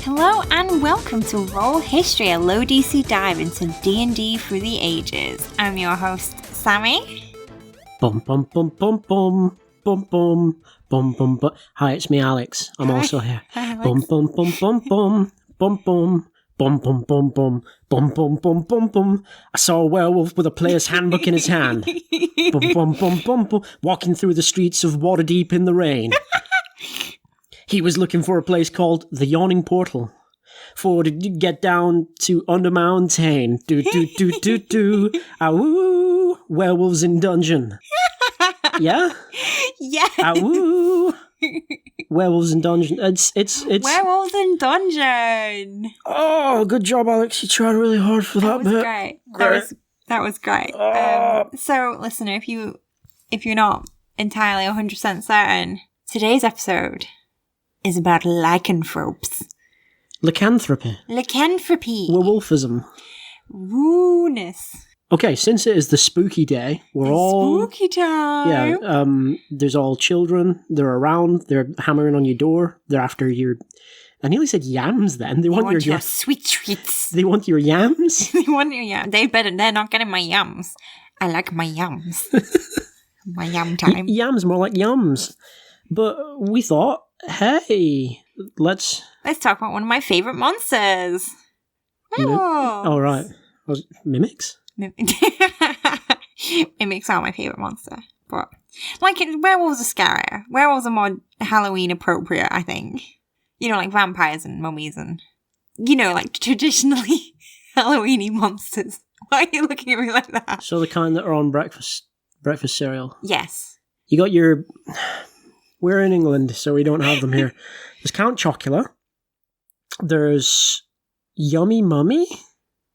Hello and welcome to Roll History, a low DC dive into D&D through the ages. I'm your host, Sammy. Bum bum bum bum bum bum bum bum bum bum. Hi, it's me, Alex. I'm also here. Hi, Alex. Bum bum bum bum bum bum bum. Bum bum bum bum bum bum bum bum bum. I saw a werewolf with a player's handbook in his hand. Bum bum bum bum bum. Walking through the streets of Waterdeep in the rain. He was looking for a place called the Yawning Portal. For to get down to Undermountain. Do do do do do. Awoo. Werewolves in dungeon. Yeah? Yeah. Awoo. Werewolves in dungeon. It's Werewolves in Dungeon. Oh, good job, Alex. You tried really hard for that That was bit. great. Great. That was great. Oh. So, listener, if you're not entirely 100% certain, today's episode is about lycanthropes. Lycanthropy. Lycanthropy. Werewolfism. Wooness. Okay, since it is the spooky day, we're all... Spooky time. Yeah, there's all children. They're around. They're hammering on your door. They're after your... I nearly said yams then. They want your sweet treats. They want your yams? They want your yams. They're not getting my yams. I like my yams. My yam time. Yams, more like yums. But we thought, hey, let's talk about one of my favourite monsters. Werewolves. Oh, right. Mimics? Mimics are my favourite monster. But, werewolves are scarier. Werewolves are more Halloween appropriate, I think. You know, like vampires and mummies and, traditionally Halloween-y monsters. Why are you looking at me like that? So the kind that are on breakfast cereal. Yes. You got your... We're in England, so we don't have them here. There's Count Chocula. There's Yummy Mummy.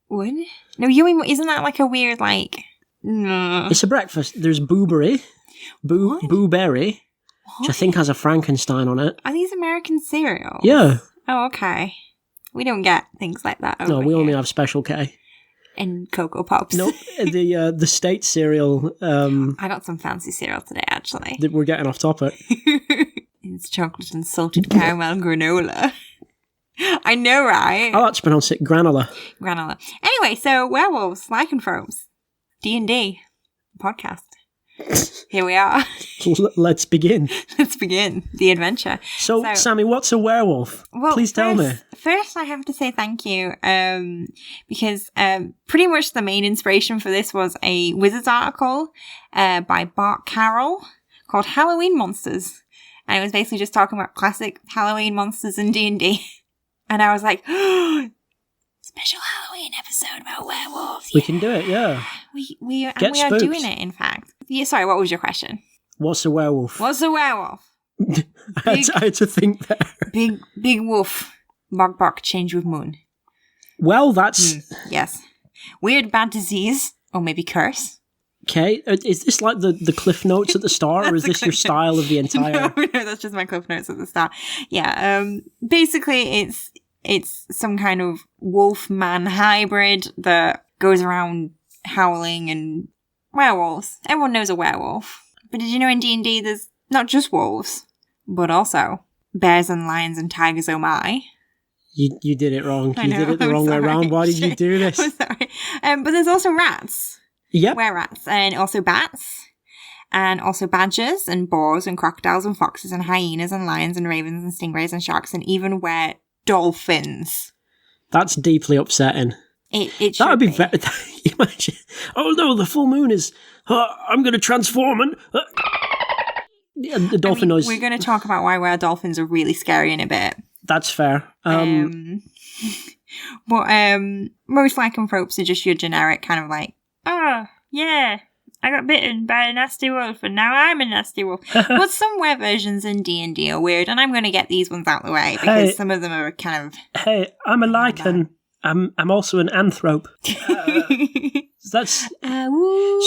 What? No, isn't that like a weird, No. It's a breakfast. There's Booberry. Booberry. Which I think has a Frankenstein on it. Are these American cereals? Yeah. Oh, okay. We don't get things like that over No, we here. only have Special K. And Cocoa Pops. Nope. The state cereal... I got some fancy cereal today, actually. We're getting off topic. It's chocolate and salted caramel granola. I know, right? I like to pronounce it granola. Granola. Anyway, so werewolves, lycanthropes, D&D podcast. Here we are. Let's begin. Let's begin the adventure. So, Sammy, what's a werewolf? Well, please tell me. First, I have to say thank you, because pretty much the main inspiration for this was a Wizards article by Bart Carroll called Halloween Monsters. And it was basically just talking about classic Halloween monsters in D&D. And I was like, special Halloween episode about werewolves. We can do it, yeah. We are doing it, in fact. Yeah, sorry, what was your question? What's a werewolf? What's a werewolf? I had to think there. Big wolf. Bark bark, change with moon. Well, that's... Yes. Weird bad disease, or maybe curse. Okay, is this like the cliff notes at the start, or is this your style of the entire... No, that's just my cliff notes at the start. Yeah, basically it's some kind of wolf-man hybrid that goes around howling and werewolves. Everyone knows a werewolf. But did you know in D&D there's not just wolves, but also bears and lions and tigers, oh my. You did it wrong. I You know, did it the I'm wrong way sorry. around. Why did you do this? I'm sorry. But there's also rats. Yep. Were-rats. And also bats. And also badgers and boars and crocodiles and foxes and hyenas and lions and ravens and stingrays and sharks and even dolphins. That's deeply upsetting. It That would be should very... Imagine... Oh no, the full moon is... I'm going to transform and... Yeah, the dolphin noise. We're going to talk about why dolphins are really scary in a bit. That's fair. But most lycanthropes are just your generic kind of like, oh, yeah, I got bitten by a nasty wolf and now I'm a nasty wolf. But some were versions in D&D are weird, and I'm going to get these ones out the way because some of them are kind of... Hey, I'm a lichen. I'm also an anthrope. That's...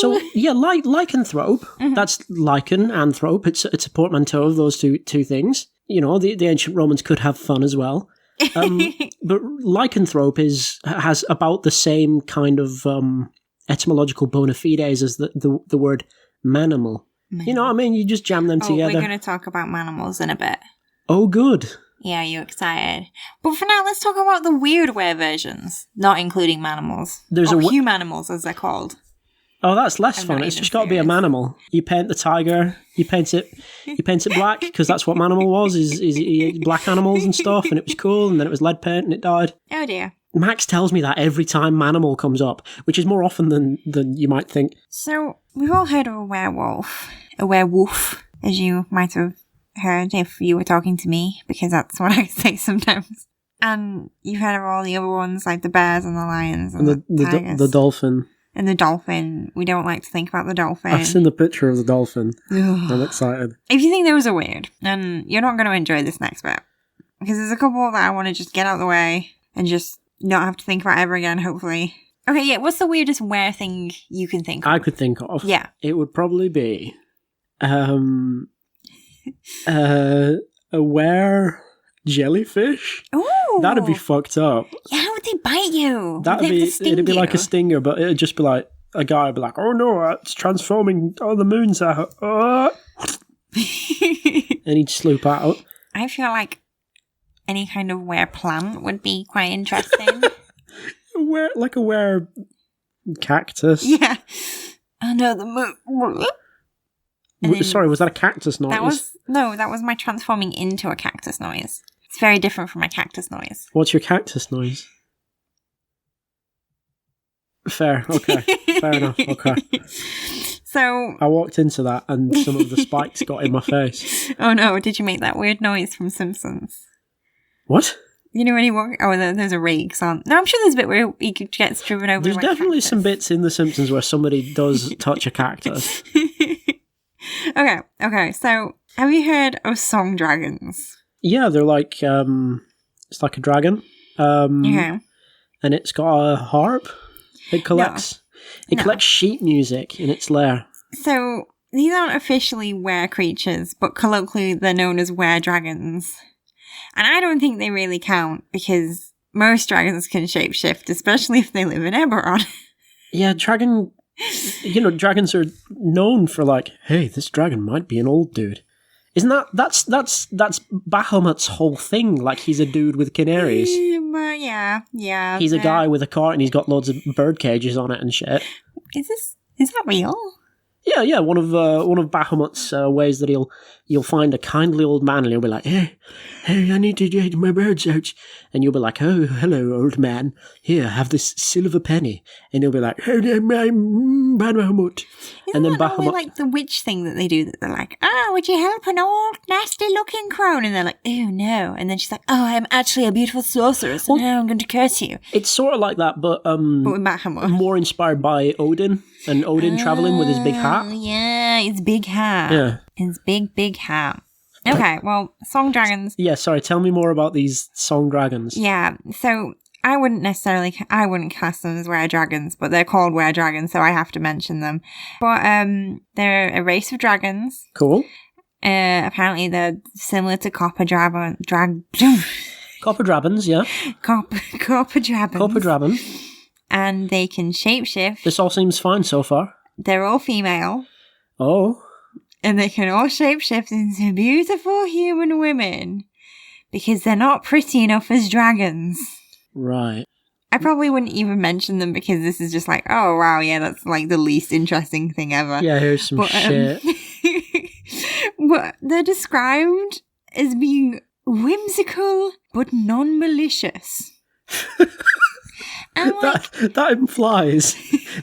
So, yeah, lycanthrope. Mm-hmm. That's lichen, anthrope. It's a portmanteau of those two things. You know, the ancient Romans could have fun as well. But lycanthrope has about the same kind of etymological bona fides as the word manimal. You know what I mean? You just jam them together. We're going to talk about manimals in a bit. Oh, good. Yeah, you're excited. But for now, let's talk about the weird were versions, not including manimals. There's or a humanimals, as they're called. Oh, that's less I'm fun. not It's even just got to be a serious. manimal. You paint the tiger. You paint it black because that's what manimal was. Is black animals and stuff, and it was cool. And then it was lead paint, and it died. Oh dear. Max tells me that every time manimal comes up, which is more often than you might think. So we've all heard of a werewolf, as you might have heard if you were talking to me, because that's what I say sometimes. And you've heard of all the other ones, like the bears and the lions and the tigers. The dolphin. And the dolphin. We don't like to think about the dolphin. I've seen the picture of the dolphin. Ugh. I'm excited. If you think those are weird, then you're not going to enjoy this next bit. Because there's a couple that I want to just get out of the way and just not have to think about ever again, hopefully. Okay, yeah, what's the weirdest were thing you can think of? I could think of. Yeah. It would probably be a were jellyfish. Ooh! That'd be fucked up. Yeah, how would they bite you? It'd be like a stinger, but it'd just be like a guy would be like, "Oh no, it's transforming. Oh, the moon's out." And he'd sloop out. I feel like any kind of were plant would be quite interesting. Like a were cactus. Yeah. Oh no, the moon. Sorry, was that a cactus noise? That was my transforming into a cactus noise. It's very different from my cactus noise. What's your cactus noise? Fair, okay. Fair enough, okay. So I walked into that and some of the spikes got in my face. Oh no, did you make that weird noise from Simpsons? What? You know when he walks... Oh, there's a rakes on. No, I'm sure there's a bit where he gets driven over There's by definitely cactus. some bits in The Simpsons where somebody does touch a cactus. Okay, so have you heard of song dragons? Yeah, they're like, it's like a dragon. Okay. And it's got a harp. It collects sheet music in its lair. So these aren't officially were creatures, but colloquially they're known as were dragons. And I don't think they really count because most dragons can shapeshift, especially if they live in Eberron. Yeah, dragons are known for like, hey, this dragon might be an old dude. Isn't that's Bahamut's whole thing? Like he's a dude with canaries. Yeah. He's a guy with a cart and he's got loads of bird cages on it and shit. Is that real? Yeah. One of Bahamut's ways that you'll find a kindly old man and he'll be like, hey, I need to get my birds out, and you'll be like, oh, hello, old man. Here, have this silver penny, and he'll be like, hey, I'm Bahamut. And then Bahamut, like the witch thing that they do. That they're like, oh, would you help an old nasty looking crone? And they're like, oh no. And then she's like, oh, I'm actually a beautiful sorceress, and now I'm going to curse you. It's sort of like that, but with Bahamut, more inspired by Odin. And Odin traveling with his big hat. Yeah, his big hat. Yeah. His big hat. Okay, well, song dragons. Yeah, sorry, tell me more about these song dragons. Yeah, so I wouldn't class them as were dragons, but they're called were dragons, so I have to mention them. But they're a race of dragons. Cool. Apparently they're similar to copper dragon. Copper dragons, yeah. Copper dragons. Copper dragon. And they can shapeshift. This all seems fine so far. They're all female. Oh. And they can all shapeshift into beautiful human women because they're not pretty enough as dragons. Right. I probably wouldn't even mention them because this is just like, oh wow, yeah, that's like the least interesting thing ever. Yeah, here's some shit. But they're described as being whimsical but non-malicious. That implies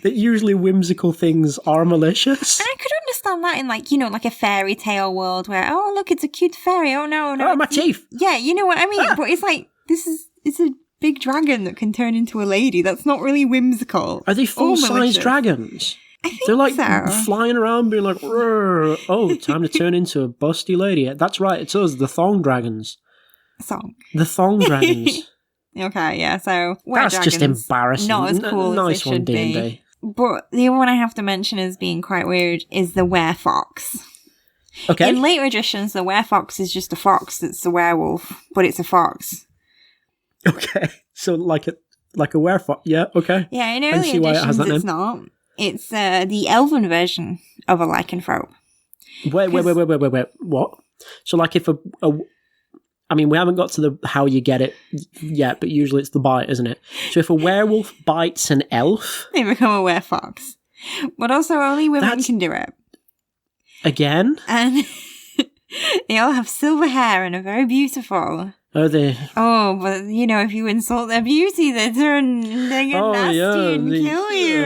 that usually whimsical things are malicious. And I could understand that in like a fairy tale world where, oh look, it's a cute fairy. Oh no. Oh, my teeth. Yeah, you know what I mean? But it's like, it's a big dragon that can turn into a lady. That's not really whimsical. Are they full-size dragons? I think they're like so. Flying around being like, oh, time to turn into a busty lady. That's right, it's us, the thong dragons. The thong dragons. Okay, yeah, so that's just embarrassing. Not as cool nice as they one, should D&D. be. But the other one I have to mention as being quite weird is the werefox. Okay. In later editions, the werefox is just a fox that's a werewolf, but it's a fox. Okay, so like a werefox, yeah, okay. Yeah, in early editions it's not. It's the elven version of a lycanthrope. Wait, what? So like if I mean, we haven't got to the how you get it yet, but usually it's the bite, isn't it? So if a werewolf bites an elf... They become a werefox. But also only women can do it. Again? And they all have silver hair and are very beautiful. Oh, they... Oh, but, you know, if you insult their beauty, they get nasty and kill you.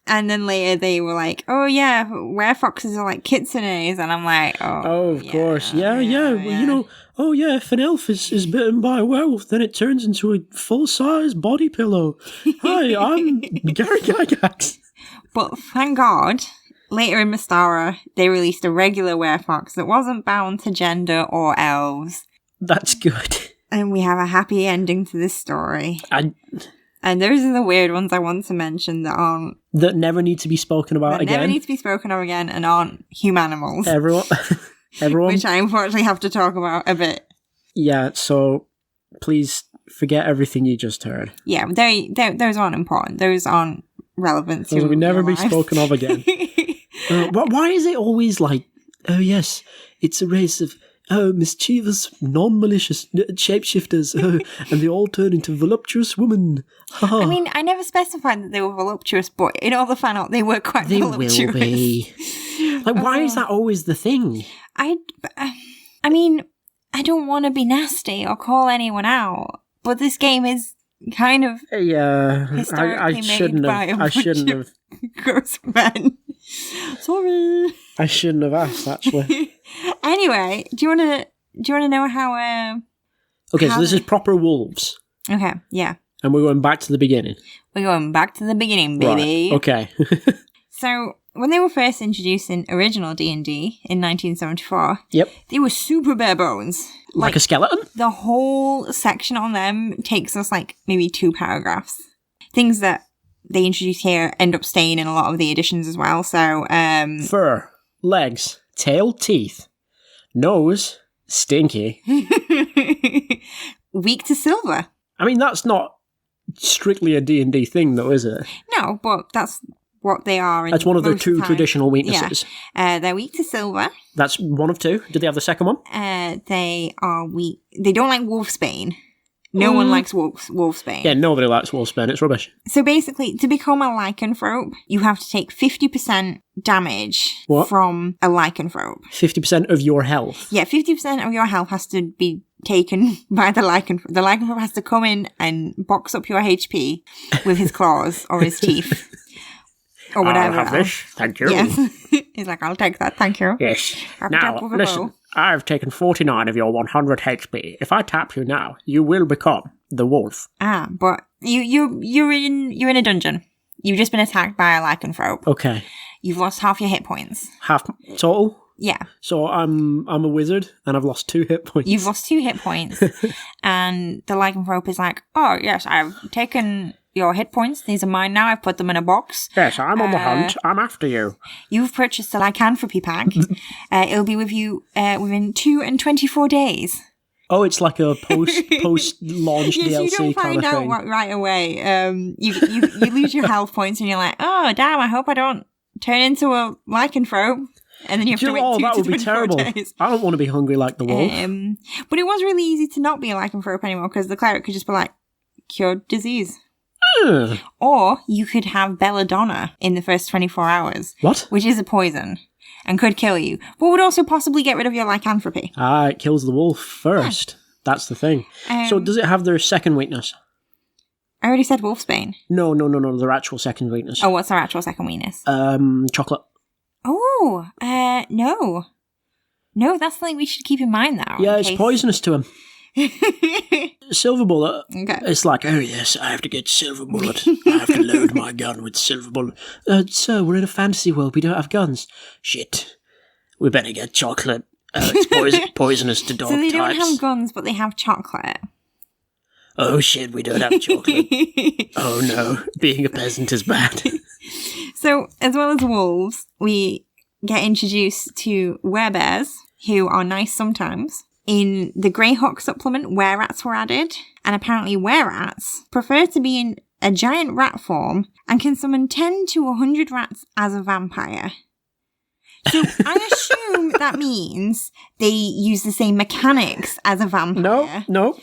And then later they were like, oh, yeah, werefoxes are like kitsunes. And I'm like, oh, of course. Yeah. Well, you know, oh, yeah, if an elf is bitten by a werewolf, then it turns into a full-size body pillow. Hi, I'm Gary Gygax. But thank God, later in Mystara, they released a regular werefox that wasn't bound to gender or elves. That's good. And we have a happy ending to this story. And those are the weird ones I want to mention that aren't... That never need to be spoken about again. Never need to be spoken of again and aren't humanimals. Everyone. Which I unfortunately have to talk about a bit. Yeah, so please forget everything you just heard. Yeah, those aren't important. Those aren't relevant to those will never be life. spoken of again. Why is it always like, oh yes, it's a race of... mischievous, non-malicious shapeshifters, and they all turn into voluptuous women. I mean, I never specified that they were voluptuous, but in all the fan art, they were quite voluptuous. They will be. Like, why is that always the thing? I mean, I don't want to be nasty or call anyone out, but this game is kind of historically made by a bunch of gross men. Sorry. I shouldn't have asked, actually. Anyway, do you want to know how? Okay, so this is proper wolves. Okay, yeah. And we're going back to the beginning. We're going back to the beginning, baby. Right. Okay. So when they were first introduced in original D&D in 1974, yep, they were super bare bones. Like a skeleton? The whole section on them takes us like maybe 2 paragraphs. Things that they introduce here end up staying in a lot of the editions as well. So fur, legs, tail, teeth, nose, stinky. Weak to silver. I mean, that's not strictly a D&D thing, though, is it? No, but that's what they are. That's one of their 2 traditional weaknesses. Yeah. They're weak to silver. That's one of 2. Did they have the second one? They are weak. They don't like wolfsbane. No one likes wolfsbane. Yeah, nobody likes wolfsbane. It's rubbish. So basically, to become a lycanthrope, you have to take 50% damage from a lycanthrope. 50% of your health? Yeah, 50% of your health has to be taken by the lycanthrope. The lycanthrope has to come in and box up your HP with his claws or his teeth. Or whatever. I'll have this. Thank you. Yes. He's like, I'll take that. Thank you. Yes. Now, listen. I've taken 49 of your 100 HP. If I tap you now, you will become the wolf. But you're in a dungeon. You've just been attacked by a lycanthrope. Okay. You've lost half your hit points. Half total? Yeah. So I'm a wizard and I've lost 2 hit points. You've lost 2 hit points. And the lycanthrope is like, oh yes, I've taken your hit points. These are mine now. I've put them in a box. Yes, I'm on the hunt. I'm after you. You've purchased a lycanthropy pack. It'll be with you within 2 and 24 days. Oh, it's like a post-launch yes, DLC you don't find out right away. You lose your health points and you're like, oh, damn, I hope I don't turn into a lycanthrope. And then you have to wait 2 that to would be 24 terrible. days. I don't want to be hungry like the wolf. But it was really easy to not be a lycanthrope anymore because the cleric could just be like, cured disease. Or you could have belladonna in the first 24 hours. What? Which is a poison and could kill you, but would also possibly get rid of your lycanthropy. It kills the wolf first. Yeah. That's the thing. So does it have their second weakness? I already said wolfsbane. No, their actual second weakness. Oh, what's their actual second weakness? Chocolate. Oh, no. No, that's something we should keep in mind now. Yeah, it's poisonous to him. Silver bullet. Okay. It's like, oh yes, I have to get silver bullet. I have to load my gun with silver bullet. Sir, we're in a fantasy world. We don't have guns. Shit. We better get chocolate. It's poisonous to dog types. So they don't have guns, but they have chocolate. Oh shit, we don't have chocolate. Oh no, being a peasant is bad. So, as well as wolves, we get introduced to werebears, who are nice sometimes. In the Greyhawk supplement, wererats were added, and apparently wererats prefer to be in a giant rat form and can summon 10 to 100 rats as a vampire. So I assume that means they use the same mechanics as a vampire. No.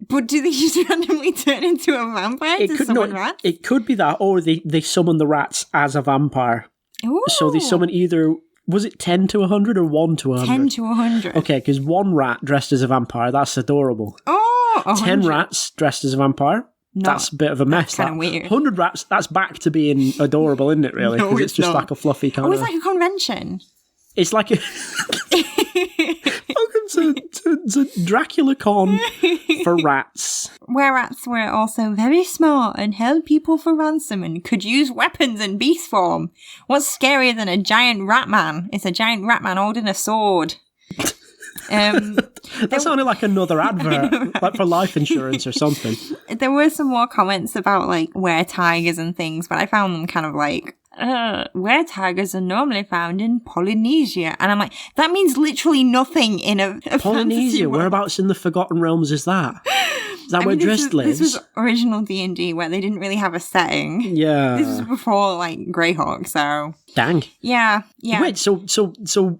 But do they just randomly turn into a vampire to summon rats? It could be that, or they summon the rats as a vampire. Ooh. So they summon either, was it 10 to 100 or 1 to 100? 10 to 100. Okay, because one rat dressed as a vampire, that's adorable. Oh, 100. 10 rats dressed as a vampire, that's a bit of a mess. That's kind of weird. 100 rats, that's back to being adorable, isn't it, really? No, Because it's just not. like a fluffy kind of... It's like a convention. It's like a... Welcome to Dracula Con for rats. Where rats were also very smart and held people for ransom and could use weapons in beast form. What's scarier than a giant rat man? It's a giant rat man holding a sword. That sounded like another advert, like for life insurance or something. There were some more comments about like where tigers and things, but I found them kind of like, where tigers are normally found in Polynesia. And I'm like, that means literally nothing in a Polynesia, whereabouts in the Forgotten Realms is that? Is that where Drizzt lives? This was original D&D where they didn't really have a setting. Yeah. This was before like Greyhawk, so... Dang. Yeah. Wait, so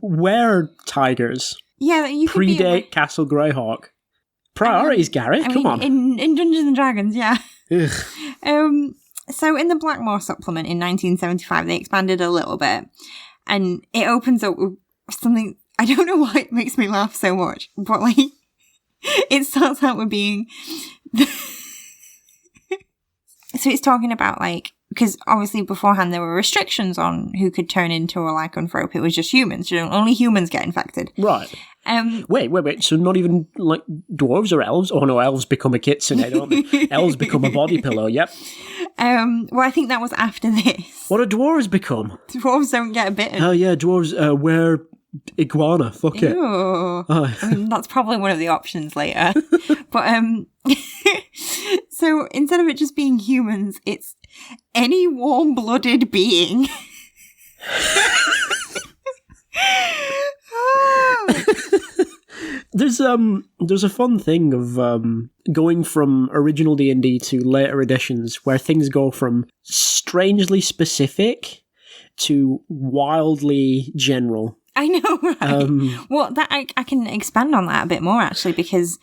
where tigers? Yeah, you could predate Castle Greyhawk. Priorities, Gary. Come on. In Dungeons and Dragons, yeah. Ugh. So in the Blackmore supplement in 1975, they expanded a little bit, and it opens up with something. I don't know why it makes me laugh so much, but like it starts out with being. So it's talking about like, because obviously beforehand there were restrictions on who could turn into a lycanthrope. It was just humans. You know, only humans get infected. Right. Wait. So not even like dwarves or elves? Oh no, elves become a kitsune, don't they? Elves become a body pillow, yep. Well, I think that was after this. What do dwarves become? Dwarves don't get bitten. Oh yeah, dwarves wear iguana. Fuck it. Oh. I mean, that's probably one of the options later. But so instead of it just being humans, it's any warm-blooded being. There's a fun thing of going from original D&D to later editions where things go from strangely specific to wildly general. I know, right? Well, that I can expand on that a bit more actually, because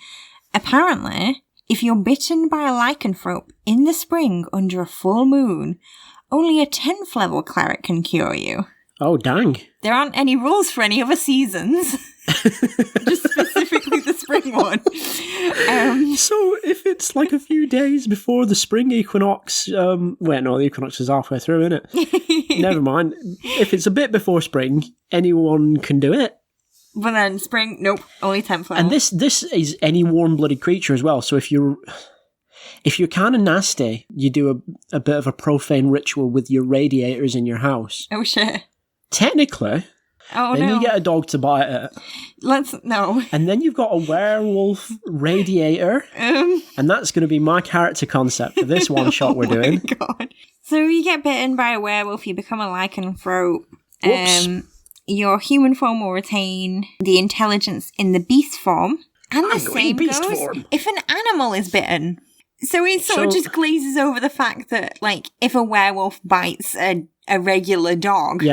apparently, if you're bitten by a lycanthrope in the spring under a full moon, only a 10th level cleric can cure you. Oh, dang. There aren't any rules for any other seasons. Just specifically the spring one. So if it's like a few days before the spring equinox, the equinox is halfway through, isn't it? Never mind. If it's a bit before spring, anyone can do it. But then spring, nope, only 10th level. And this is any warm-blooded creature as well. So if you're kind of nasty, you do a bit of a profane ritual with your radiators in your house. Oh shit. Technically, then you get a dog to bite it. No. And then you've got a werewolf radiator. And that's going to be my character concept for this one shot we're doing. Oh my god. So you get bitten by a werewolf, you become a lycanthrope. Whoops. Your human form will retain the intelligence in the beast form. And the same goes if an animal is bitten. So it sort of just glazes over the fact that, like, if a werewolf bites a regular dog,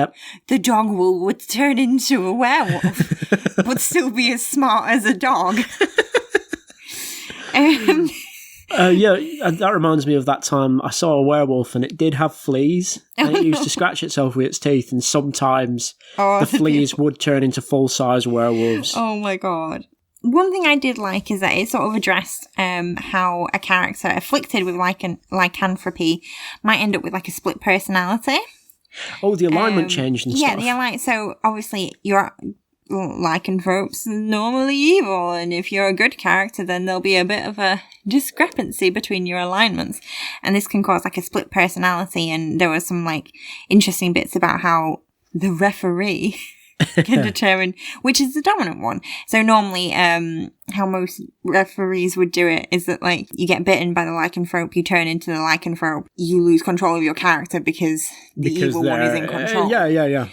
the dog would turn into a werewolf, but still be as smart as a dog. That reminds me of that time I saw a werewolf and it did have fleas, and it used to scratch itself with its teeth, and sometimes the fleas would turn into full-size werewolves. Oh my god. One thing I did like is that it sort of addressed how a character afflicted with lycanthropy might end up with like a split personality. Oh, the alignment changed and stuff. Yeah, the alignment. So obviously your lycanthropes normally evil, and if you're a good character, then there'll be a bit of a discrepancy between your alignments, and this can cause like a split personality. And there were some like interesting bits about how the referee can determine which is the dominant one. So normally, how most referees would do it is that, like, you get bitten by the lycanthrope, you turn into the lycanthrope, you lose control of your character because the evil one is in control. Yeah.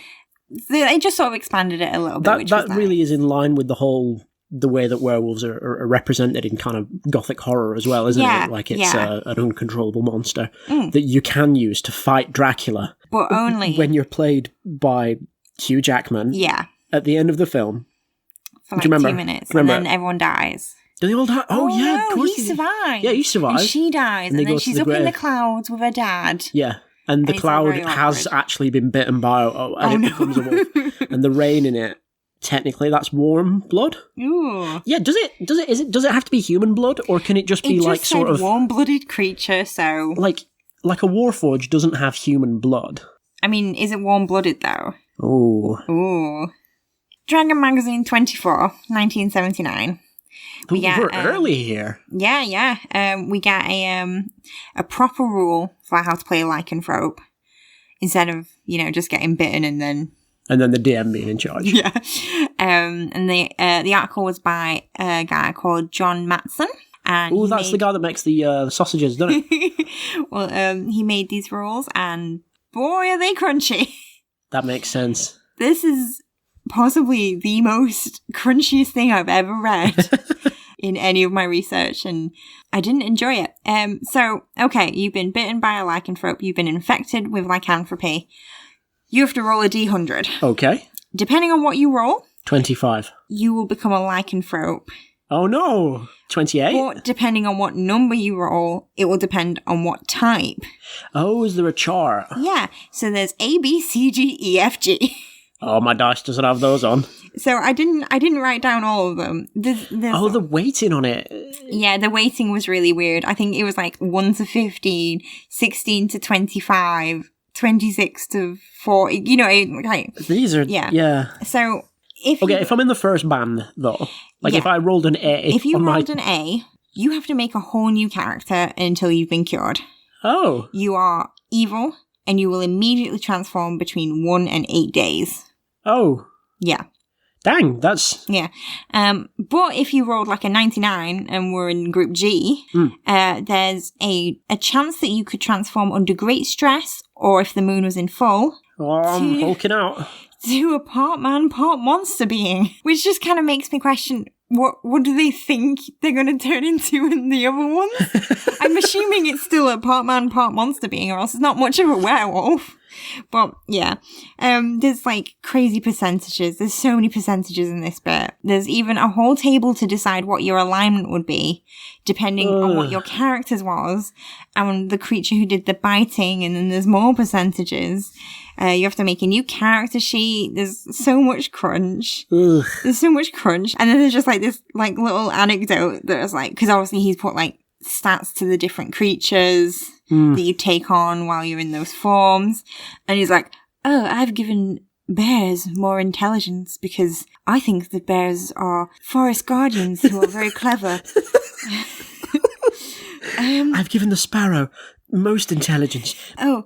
They just sort of expanded it a little bit. That really is in line with the way that werewolves are represented in kind of gothic horror as well, isn't it? Like it's an uncontrollable monster that you can use to fight Dracula. But only when you're played by Hugh Jackman. Yeah. At the end of the film. For like Do you remember? 2 minutes. Remember? And then everyone dies. Do they all die? Oh yeah, no, of course. he survives. Yeah, he survives. And she dies. And they And then go to she's the up in the grave. clouds with her dad. Yeah. And the it's all cloud very has awkward. actually been bitten by and it becomes a wolf. And the rain in it, technically, that's warm blood. Ooh. Yeah, does it have to be human blood, or can it just be It just like said sort of warm-blooded creature, so... like a Warforged doesn't have human blood? I mean, is it warm-blooded, though? Oh, Ooh. Dragon Magazine 24, 1979. we're early here. Yeah. We get a proper rule for how to play a lycanthrope instead of, just getting bitten and then... And then the DM being in charge. Yeah. And the article was by a guy called John Matson. Oh, that's the guy that makes the sausages, doesn't it? Well, he made these rules, and boy, are they crunchy. That makes sense. This is possibly the most crunchiest thing I've ever read in any of my research, and I didn't enjoy it. So, okay, you've been bitten by a lycanthrope, you've been infected with lycanthropy. You have to roll a d100. Okay. Depending on what you roll, 25. you will become a lycanthrope. Oh no! 28? But depending on what number you roll, it will depend on what type. Oh, is there a chart? Yeah, so there's A, B, C, G, E, F, G. Oh, my dice doesn't have those on. So I didn't write down all of them. There's the weighting on it. Yeah, the weighting was really weird. I think it was like 1 to 15, 16 to 25, 26 to 40. These are... Yeah. So if I'm in the first band, though, if I rolled an A... If you rolled an A, you have to make a whole new character until you've been cured. Oh. You are evil, and you will immediately transform between 1 and 8 days. Oh. Yeah. Dang, that's... Yeah. But if you rolled like a 99 and we're in group G, there's a chance that you could transform under great stress, or if the moon was in full... Oh, I'm hulking out. To a part man, part monster being. Which just kind of makes me question, what do they think they're going to turn into in the other ones? I'm assuming it's still a part man, part monster being, or else it's not much of a werewolf. But yeah, there's like crazy percentages. There's so many percentages in this bit. There's even a whole table to decide what your alignment would be, depending on what your character's was, and the creature who did the biting, and then there's more percentages. You have to make a new character sheet. There's so much crunch. Ugh. There's so much crunch. And then there's just like this like little anecdote that was like, because obviously he's put like stats to the different creatures that you take on while you're in those forms. And he's like, oh, I've given bears more intelligence because I think the bears are forest guardians who are very clever. I've given the sparrow most intelligence. Oh,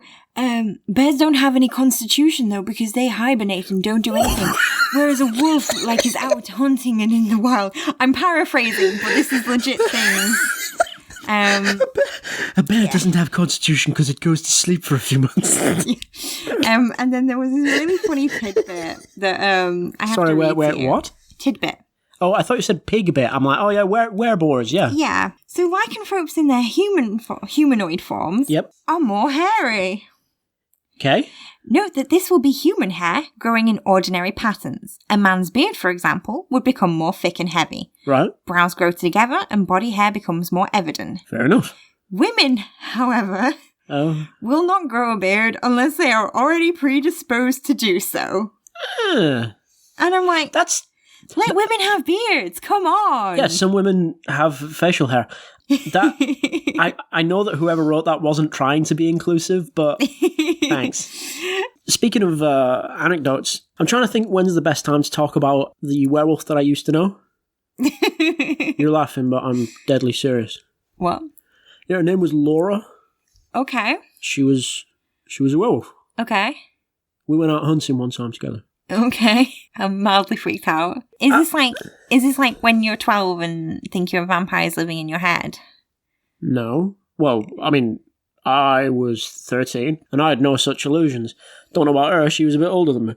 bears don't have any constitution though because they hibernate and don't do anything. Whereas a wolf is out hunting and in the wild. I'm paraphrasing, but this is legit things. A bear doesn't have constitution because it goes to sleep for a few months. And then there was this really funny tidbit that I have to read where to you. what? Tidbit. Oh, I thought you said pig bit. I'm like, oh yeah, werebores, yeah. Yeah. So lycanthropes in their humanoid forms are more hairy. Okay. Note that this will be human hair growing in ordinary patterns. A man's beard, for example, would become more thick and heavy. Right. Brows grow together and body hair becomes more evident. Fair enough. Women, however, will not grow a beard unless they are already predisposed to do so. And I'm like, let women have beards. Come on. Yeah, some women have facial hair. That I know that whoever wrote that wasn't trying to be inclusive, but thanks. Speaking of anecdotes, I'm trying to think when's the best time to talk about the werewolf that I used to know. You're laughing, but I'm deadly serious. What? Yeah, her name was Laura. Okay. She was a werewolf. Okay. We went out hunting one time together. Okay. I'm mildly freaked out. Is this like when you're 12 and think you're vampires living in your head? No. Well, I mean, I was 13 and I had no such illusions. Don't know about her, she was a bit older than me.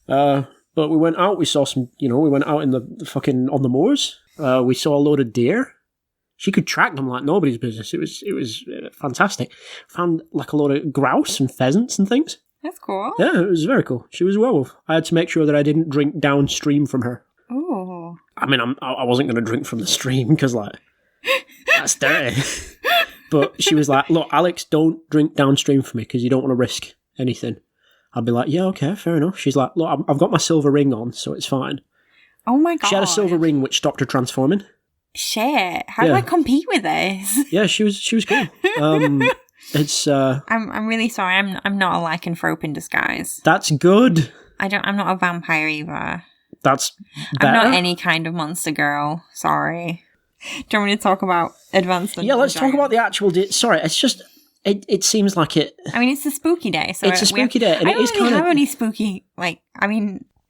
But we went out, we saw some, we went out in the fucking, on the moors. We saw a load of deer. She could track them like nobody's business. It was fantastic. Found like a load of grouse and pheasants and things. That's cool. Yeah, it was very cool. She was a werewolf. I had to make sure that I didn't drink downstream from her. Oh. I mean, I wasn't going to drink from the stream because, like, that's dirty. But she was like, look, Alex, don't drink downstream from me because you don't want to risk anything. I'd be like, yeah, okay, fair enough. She's like, look, I've got my silver ring on, so it's fine. Oh my god. She had a silver ring which stopped her transforming. Shit. How do I compete with this? Yeah, she was cool. It's I'm really sorry. I'm not a lycanthrope in disguise. That's good. I'm not a vampire either. That's better. I'm not any kind of monster girl. Sorry. Do you want me to talk about Advanced Dungeons? Yeah, let's talk about the actual sorry, it's just it seems like it. I mean, it's a spooky day, so it's a spooky day, and I it don't is really kind have of any spooky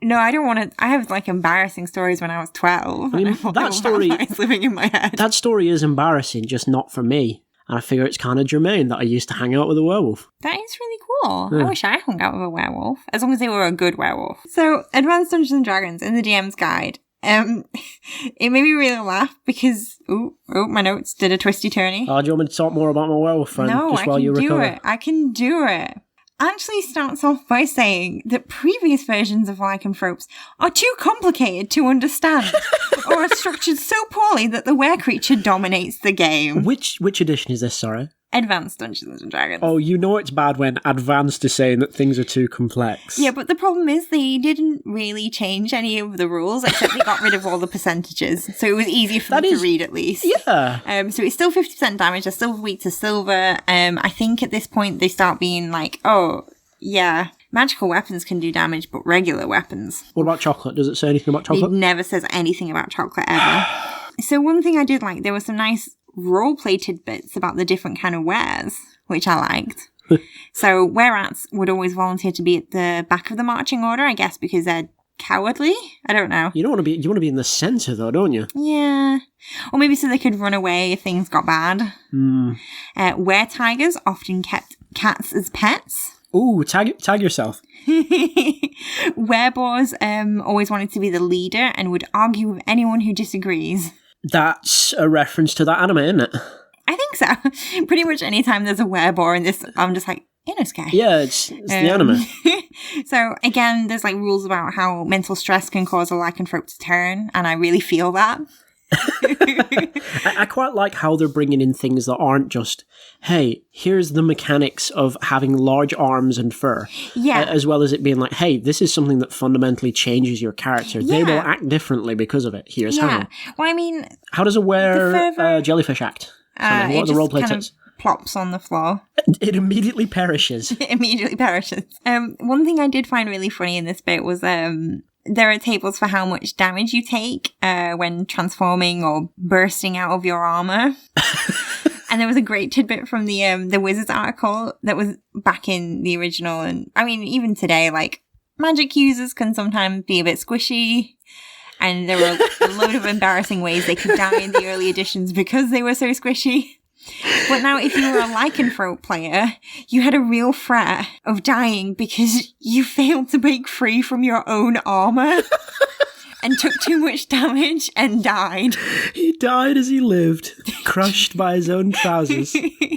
No, I don't want to. I have like embarrassing stories when I was 12. I mean, that story is living in my head. That story is embarrassing, just not for me. And I figure it's kind of germane that I used to hang out with a werewolf. That is really cool. Yeah. I wish I hung out with a werewolf, as long as they were a good werewolf. So, Advanced Dungeons and Dragons in the DM's guide. It made me really laugh because my notes did a twisty turny. Oh, do you want me to talk more about my werewolf friend? No, just I while can you do recover? it. I can do it. Actually starts off by saying that previous versions of lycanthropes are too complicated to understand or are structured so poorly that the were-creature dominates the game. Which edition is this, sorry? Advanced Dungeons and Dragons. Oh, you know it's bad when advanced is saying that things are too complex. Yeah, but the problem is they didn't really change any of the rules, except they got rid of all the percentages. So it was easier for me to read at least. Yeah. So it's still 50% damage, they're still weak to silver. I think at this point they start being like, oh, yeah, magical weapons can do damage, but regular weapons. What about chocolate? Does it say anything about chocolate? It never says anything about chocolate ever. So one thing I did like, there were some nice role-play tidbits about the different kind of wares, which I liked. So were-rats would always volunteer to be at the back of the marching order, I guess because they're cowardly? I don't know. You want to be in the centre though, don't you? Yeah. Or maybe so they could run away if things got bad. Were-tigers often kept cats as pets. Ooh, tag yourself. Were-boars always wanted to be the leader and would argue with anyone who disagrees. That's a reference to that anime, isn't it? I think so. Pretty much anytime there's a were-boar in this, I'm just like, Inosuke. Yeah, it's the anime. So, again, there's like rules about how mental stress can cause a lycanthrope to turn, and I really feel that. I quite like how they're bringing in things that aren't just, hey, here's the mechanics of having large arms and fur. Yeah. As well as it being like, hey, this is something that fundamentally changes your character. Yeah. They will act differently because of it. Here's how. Well, I mean... How does a jellyfish act? What are the roleplay tips? Plops on the floor. It immediately perishes. It immediately perishes. One thing I did find really funny in this bit was... there are tables for how much damage you take when transforming or bursting out of your armor. And there was a great tidbit from the Wizards article that was back in the original. And I mean, even today, like, magic users can sometimes be a bit squishy. And there were a load of embarrassing ways they could die in the early editions because they were so squishy. But now, if you were a lycanthrope player, you had a real threat of dying because you failed to break free from your own armor and took too much damage and died. He died as he lived, crushed by his own trousers. Imagine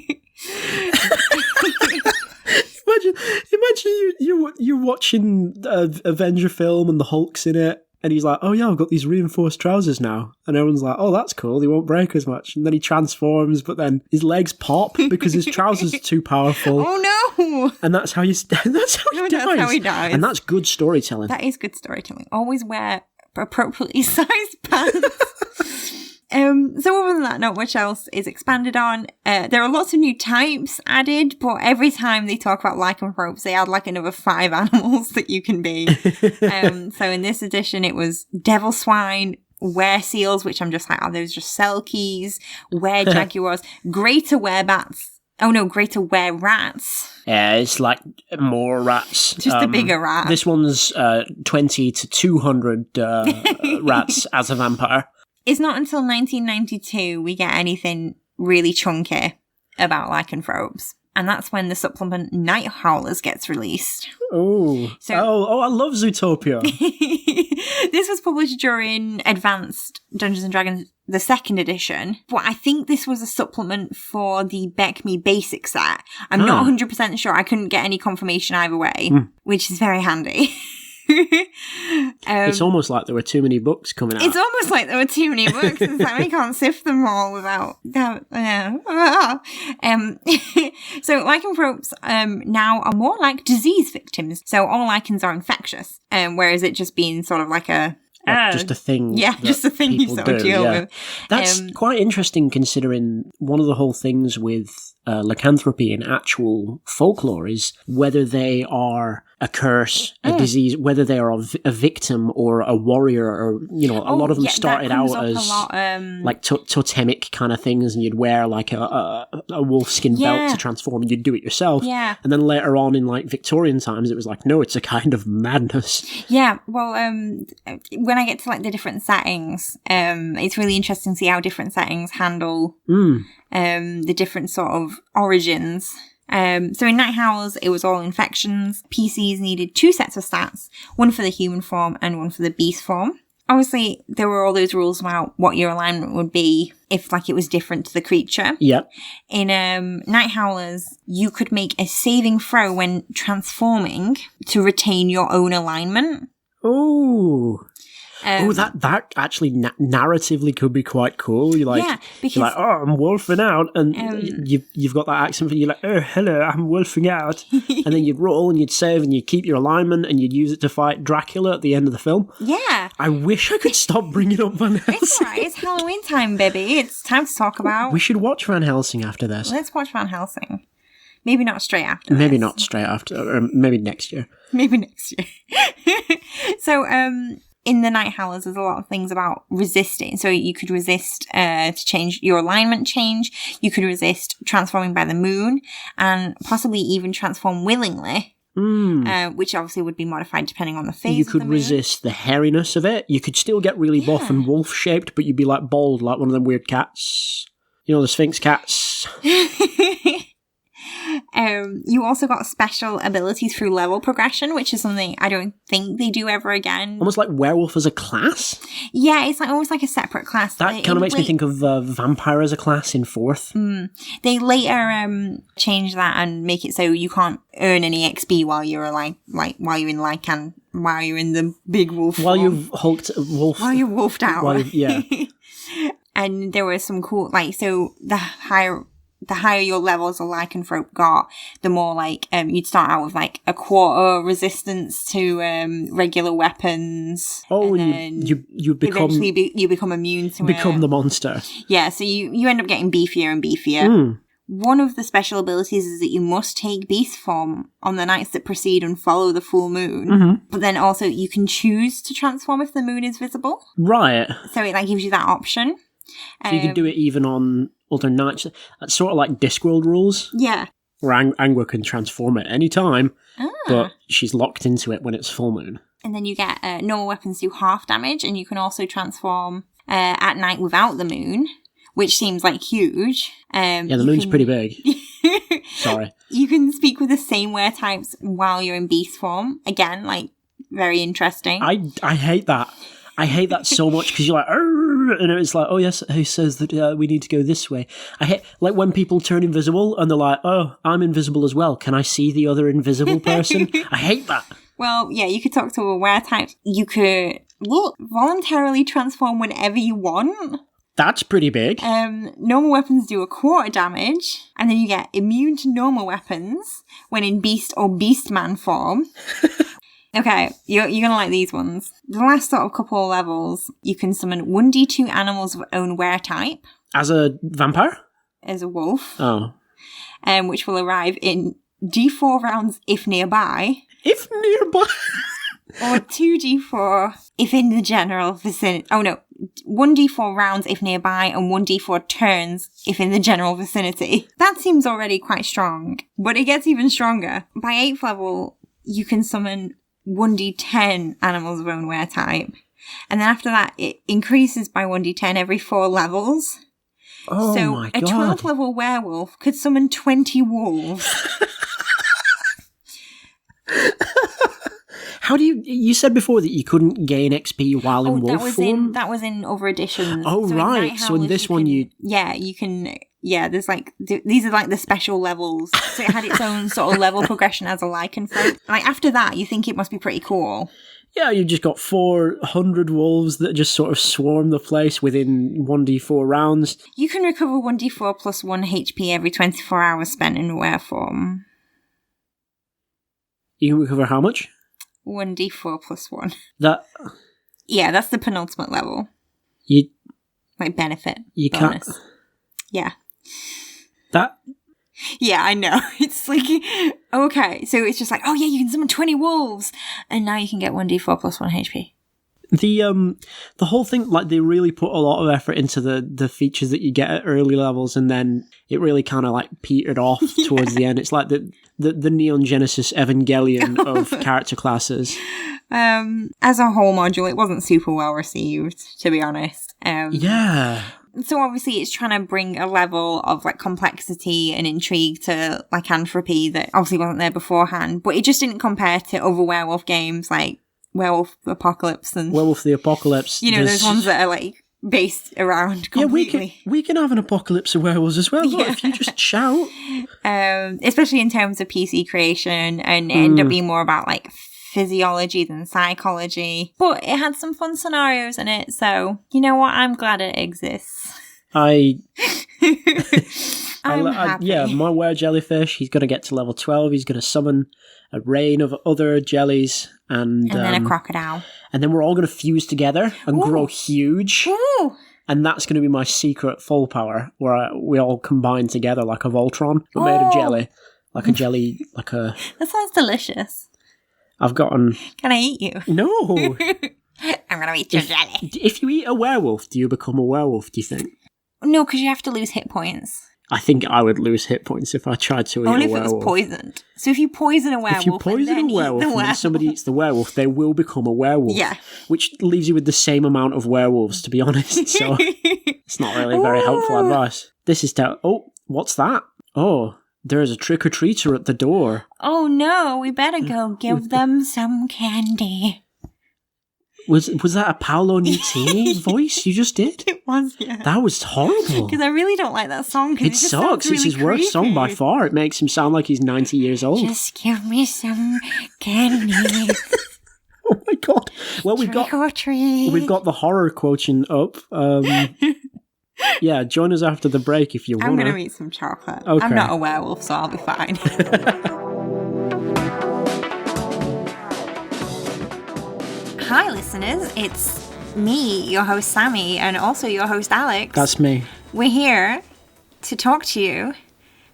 you're watching an Avenger film and the Hulk's in it. And he's like, oh yeah, I've got these reinforced trousers now. And everyone's like, oh, that's cool. They won't break as much. And then he transforms, but then his legs pop because his trousers are too powerful. Oh no! And that's how he dies. That's how he dies. And that's good storytelling. That is good storytelling. Always wear appropriately sized pants. So other than that, not much else is expanded on. There are lots of new types added, but every time they talk about lycanthropes, they add like another 5 animals that you can be. So in this edition, it was devil swine, were seals, which I'm just like, are those just selkies? Were jaguars, greater were bats. Oh no, greater were rats. Yeah, it's like more rats. Just a bigger rat. This one's 20 to 200 rats as a vampire. It's not until 1992 we get anything really chunky about lycanthropes. And that's when the supplement Night Howlers gets released. Oh, I love Zootopia. This was published during Advanced Dungeons & Dragons, the 2nd edition. But I think this was a supplement for the Beck Me Basic set. I'm not 100% sure. I couldn't get any confirmation either way, which is very handy. It's almost like there were too many books coming out. It's almost like there were too many books. It's like we can't sift them all without. So lycanthropes now are more like disease victims. So all lichens are infectious, whereas it just being sort of like just a thing. Yeah, just a thing you sort of deal with. That's quite interesting, considering one of the whole things with lycanthropy in actual folklore is whether they are a curse, a disease, whether they are a victim or a warrior, or, you know, a lot of them started out as like totemic kind of things, and you'd wear like a wolfskin belt to transform, and you'd do it yourself. Yeah. And then later on in like Victorian times, it was like, no, it's a kind of madness. Yeah. Well, when I get to like the different settings, it's really interesting to see how different settings handle the different sort of origins. So in Night Howlers, it was all infections. PCs needed 2 sets of stats, one for the human form and one for the beast form. Obviously, there were all those rules about what your alignment would be if, like, it was different to the creature. Yep. In Night Howlers, you could make a saving throw when transforming to retain your own alignment. Oh. That actually narratively could be quite cool. You're like, because you're like, oh, I'm wolfing out, and you've got that accent, and you're like, oh, hello, I'm wolfing out, and then you'd roll and you'd save and you'd keep your alignment and you'd use it to fight Dracula at the end of the film. Yeah. I wish I could stop bringing up Van Helsing. It's alright. It's Halloween time, baby. It's time to talk about. We should watch Van Helsing after this. Let's watch Van Helsing. Maybe not straight after. Maybe not straight after, or maybe next year. Maybe next year. So, in the Night Howlers, there's a lot of things about resisting. So you could resist to change your alignment change. You could resist transforming by the moon, and possibly even transform willingly, which obviously would be modified depending on the phase. You could resist the hairiness of it. You could still get really buff and wolf-shaped, but you'd be like bald, like one of them weird cats. You know, the Sphinx cats. You also got special abilities through level progression, which is something I don't think they do ever again. Almost like werewolf as a class? Yeah, it's like almost like a separate class. That kind of makes me think of vampire as a class in 4th. They later change that and make it so you can't earn any XP while you're while you're in Lycan, while you're in the big wolf While form. you've hulked wolf. While you're wolfed out. Yeah. And there were some cool, like, so the higher your level as a lycanthrope got, the more, like, you'd start out with, like, a quarter resistance to regular weapons. Oh, and you become... Eventually you become immune to it. Become the monster. Yeah, so you end up getting beefier and beefier. One of the special abilities is that you must take beast form on the nights that precede and follow the full moon. But then also you can choose to transform if the moon is visible. Right. So it, like, gives you that option. So you can do it even on other nights. That's sort of like Discworld rules. Yeah. Where Angua can transform at any time, but she's locked into it when it's full moon. And then you get normal weapons do half damage, and you can also transform at night without the moon, which seems like huge. Yeah, the moon's pretty big. Sorry. You can speak with the same were types while you're in beast form. Again, like, very interesting. I hate that. I hate that so much, because you're like, and it's like, oh yes, who says that we need to go this way? I hate, like, when people turn invisible and they're like, oh, I'm invisible as well. Can I see the other invisible person? I hate that. Well, yeah, you could talk to a were type. You could voluntarily transform whenever you want. That's pretty big. Normal weapons do a quarter damage, and then you get immune to normal weapons when in beast or beastman form. Okay, you're going to like these ones. The last sort of couple of levels, you can summon 1d2 animals of own were type. As a vampire? As a wolf. Oh. Which will arrive in d4 rounds if nearby. If nearby? Or 2d4 if in the general vicinity. Oh no, 1d4 rounds if nearby and 1d4 turns if in the general vicinity. That seems already quite strong, but it gets even stronger. By 8th level, you can summon 1d10 animals of own were type. And then after that, it increases by 1d10 every 4 levels. Oh so my a God. 12th level werewolf could summon 20 wolves. How do you said before that you couldn't gain XP while in wolf form? That was in other editions. Oh, so right. In So in this one you... Yeah, you can... Yeah, there's like... These are like the special levels. So it had its own sort of level progression as a lycanthrope. Like, after that, you think it must be pretty cool. Yeah, you've just got 400 wolves that just sort of swarm the place within 1d4 rounds. You can recover 1d4 plus 1 HP every 24 hours spent in were form. You can recover how much? 1d4 plus 1. That... Yeah, that's the penultimate level. You... Like, benefit. You bonus. can't... Yeah. That... Yeah, I know. It's like, okay, so it's just like, oh yeah, you can summon 20 wolves, and now you can get 1d4 plus 1 HP. The whole thing, like, they really put a lot of effort into the features that you get at early levels, and then it really kind of like petered off towards the end. It's like the Neon Genesis Evangelion of character classes. As a whole module, it wasn't super well received, to be honest. Yeah. So obviously it's trying to bring a level of like complexity and intrigue to Lycanthropy that obviously wasn't there beforehand, but it just didn't compare to other werewolf games like Werewolf Apocalypse and Werewolf the Apocalypse. You know, those ones that are like based around completely. Yeah, we can have an apocalypse of werewolves as well. Look, if you just shout. Especially in terms of PC creation, and it ended up being more about like physiology than psychology, but it had some fun scenarios in it, so you know what, I'm glad it exists. I'm happy. Yeah, my were jellyfish, he's going to get to level 12, he's going to summon a rain of other jellies, and then a crocodile, and then we're all going to fuse together and grow huge. Ooh. And that's going to be my secret full power, where we all combine together like a Voltron, but made of jelly, like a jelly, like a... That sounds delicious. I've gotten... Can I eat you? No. I'm going to eat your jelly. If you eat a werewolf, do you become a werewolf, do you think? No, because you have to lose hit points. I think I would lose hit points if I tried to eat a werewolf. Only if it was poisoned. So if you poison a werewolf, if you poison a werewolf and then somebody eats the werewolf, they will become a werewolf. Yeah. Which leaves you with the same amount of werewolves, to be honest. So it's not really very helpful advice. This is... Oh, what's that? Oh... There's a trick-or-treater at the door. Oh no, we better go give them some candy. Was that a Paolo Nutini voice you just did? It was, yeah. That was horrible. Because I really don't like that song. It sucks. It's his worst song by far. It makes him sound like he's 90 years old. Just give me some candy. Oh my god. Well, we've got the horror quotient up. Yeah, join us after the break if you want. I'm going to eat some chocolate. Okay. I'm not a werewolf, so I'll be fine. Hi, listeners. It's me, your host Sammy, and also your host Alex. That's me. We're here to talk to you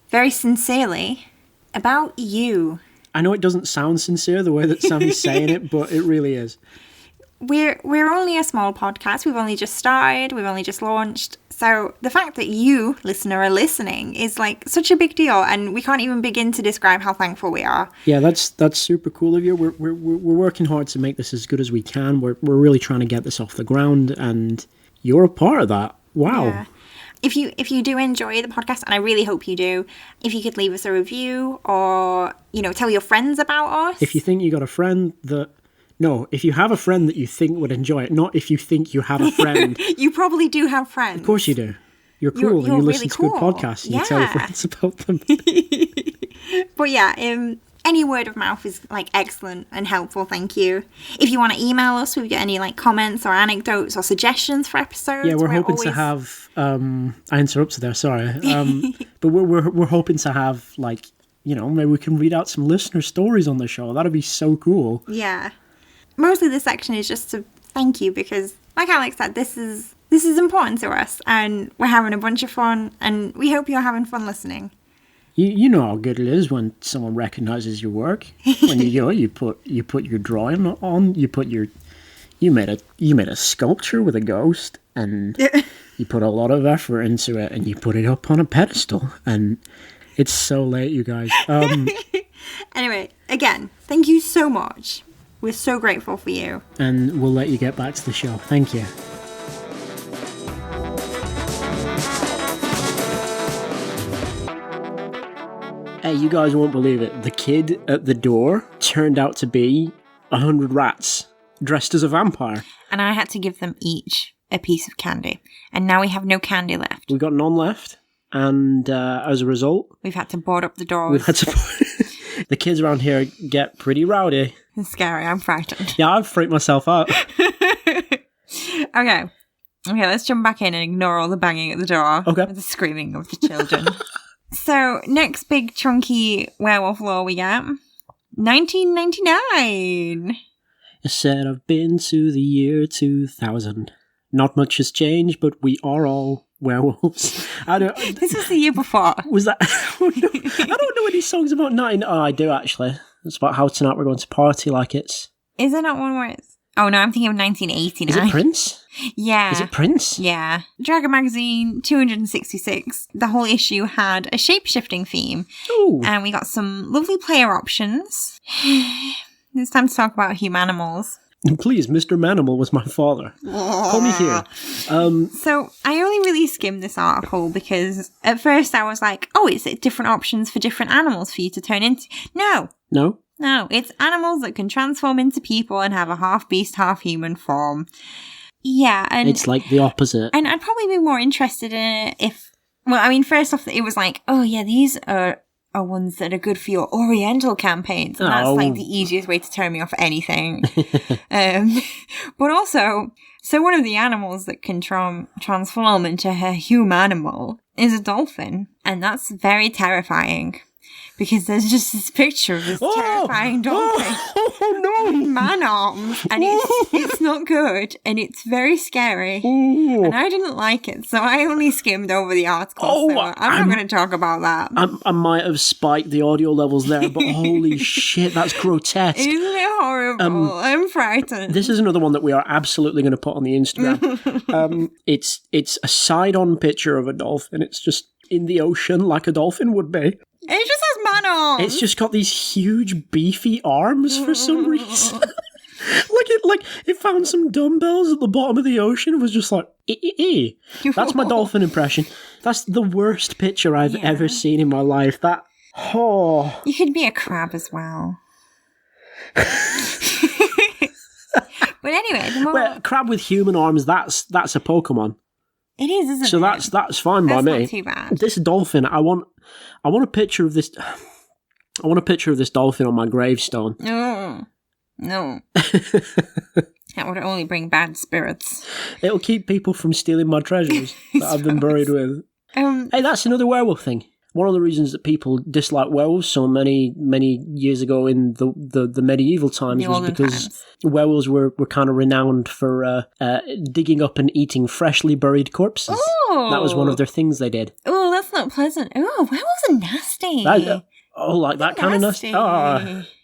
very sincerely about you. I know it doesn't sound sincere the way that Sammy's saying it, but it really is. We're only a small podcast. We've only just started. We've only just launched. So the fact that you, listener, are listening is like such a big deal, and we can't even begin to describe how thankful we are. Yeah, that's super cool of you. We're working hard to make this as good as we can. We're really trying to get this off the ground, and you're a part of that. Wow. Yeah. If you do enjoy the podcast, and I really hope you do, if you could leave us a review or, tell your friends about us. If you think you got a friend that... No, if you have a friend that you think would enjoy it, not if you think you have a friend. You probably do have friends. Of course you do. You're cool, and you listen to good podcasts, and you tell your friends about them. But yeah, any word of mouth is like excellent and helpful, thank you. If you want to email us, we've got any like comments or anecdotes or suggestions for episodes. Yeah, we're hoping to have... I interrupted there, sorry. But we're hoping to have like, maybe we can read out some listener stories on the show. That'd be so cool. Yeah. Mostly this section is just to thank you because, like Alex said, this is important to us, and we're having a bunch of fun, and we hope you're having fun listening. You know how good it is when someone recognizes your work. When you put your drawing on, you made a sculpture with a ghost, and you put a lot of effort into it, and you put it up on a pedestal, and it's so late, you guys. Anyway, again, thank you so much. We're so grateful for you. And we'll let you get back to the show. Thank you. Hey, you guys won't believe it. The kid at the door turned out to be 100 rats dressed as a vampire. And I had to give them each a piece of candy. And now we have no candy left. We've got none left. And as a result... we've had to board up the doors. We've had to... The kids around here get pretty rowdy. It's scary. I'm frightened. Yeah, I've freaked myself out. Okay, let's jump back in and ignore all the banging at the door. Okay. And the screaming of the children. So, next big chunky werewolf lore we get. 1999. It said I've been to the year 2000. Not much has changed, but we are all werewolves. This was the year before. Was that? I don't know any songs about 9. Oh, I do actually. It's about how tonight we're going to party like it's... Is there not one where it's... Oh no, I'm thinking of 1989. Is it Prince? Yeah. Is it Prince? Yeah. Dragon Magazine 266. The whole issue had a shape-shifting theme. Ooh. And we got some lovely player options. It's time to talk about humanimals. Please, Mr. Manimal was my father. Call me here. So I only really skimmed this article because at first I was like, oh, it's different options for different animals for you to turn into. No, it's animals that can transform into people and have a half beast, half human form. Yeah, and it's like the opposite. And I'd probably be more interested in it if, well, I mean, first off, it was like, oh yeah, these are ones that are good for your Oriental campaigns. And that's like the easiest way to turn me off anything. But also, so one of the animals that can transform into a humanimal is a dolphin. And that's very terrifying. Because there's just this picture of this terrifying dolphin. Oh no! Man arms. And it's not good. And it's very scary. Ooh. And I didn't like it. So I only skimmed over the article. So I'm not going to talk about that. I might have spiked the audio levels there, but holy shit, that's grotesque. Isn't it horrible? I'm frightened. This is another one that we are absolutely going to put on the Instagram. It's a side-on picture of a dolphin. It's just in the ocean like a dolphin would be. It just has man arms. It's just got these huge beefy arms for some reason. like it found some dumbbells at the bottom of the ocean and was just like, That's my dolphin impression. That's the worst picture I've ever seen in my life. You could be a crab as well. But anyway, a crab with human arms, that's a Pokemon. It is, isn't it? So that's fine by me. That's not too bad. This dolphin, I want a picture of this. I want a picture of this dolphin on my gravestone. No. That would only bring bad spirits. It'll keep people from stealing my treasures that I've been buried with. Hey, that's another werewolf thing. One of the reasons that people dislike werewolves so many years ago in the medieval times was because werewolves were kind of renowned for digging up and eating freshly buried corpses. Ooh. That was one of their things they did. Oh, that's not pleasant. Oh, werewolves are nasty. Like that kind of nasty.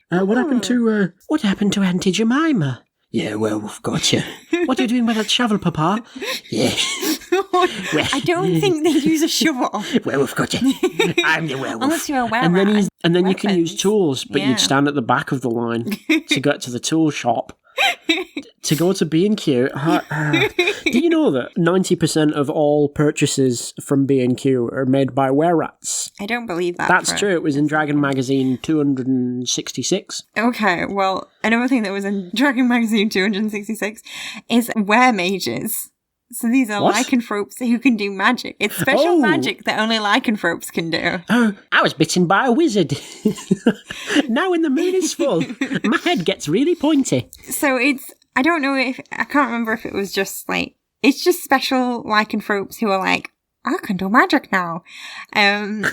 What happened to Auntie Jemima? Yeah, werewolf got you. What are you doing with that shovel, Papa? Yeah. I don't think they use a shovel. Werewolf got you. I'm the werewolf. Unless you're a werewolf. And then you can use tools, but you'd stand at the back of the line to get to the tool shop. To go to B&Q. Do you know that 90% of all purchases from B&Q are made by were-rats? I don't believe that. That's true. It was in Dragon Magazine 266. Okay, well, another thing that was in Dragon Magazine 266 is were-mages. So these are lycanthropes who can do magic. It's special magic that only lycanthropes can do. Oh, I was bitten by a wizard. Now when the moon is full, my head gets really pointy. So I don't know I can't remember if it was just it's just special lycanthropes who are like, I can do magic now. And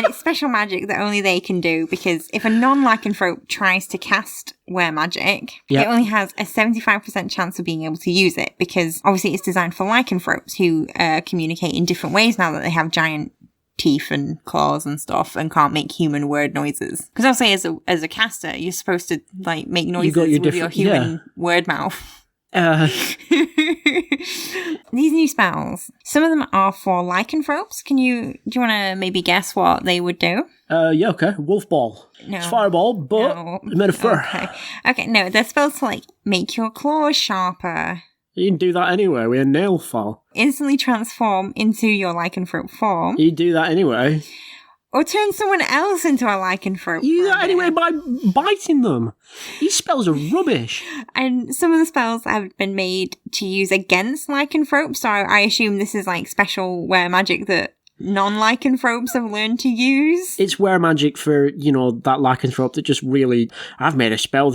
it's special magic that only they can do, because if a non-lycanthrope tries to cast were magic, it only has a 75% chance of being able to use it, because obviously it's designed for lycanthropes who communicate in different ways now that they have giant teeth and claws and stuff and can't make human word noises. Because obviously as a caster, you're supposed to make noises with your human word mouth. These new spells, some of them are for lycanthropes. Do you want to maybe guess what they would do? Yeah, okay. Wolf ball. No. It's fireball, but made of fur. Okay, no, they're spells to make your claws sharper. You can do that anyway with a nail file. Instantly transform into your lycanthrope form. You do that anyway. Or turn someone else into a lycanthrope. Anyway, by biting them. These spells are rubbish. And some of the spells have been made to use against lycanthropes, so I assume this is like special were magic that non-lycanthropes have learned to use. It's were magic for, that lycanthrope that just really... I've made a spell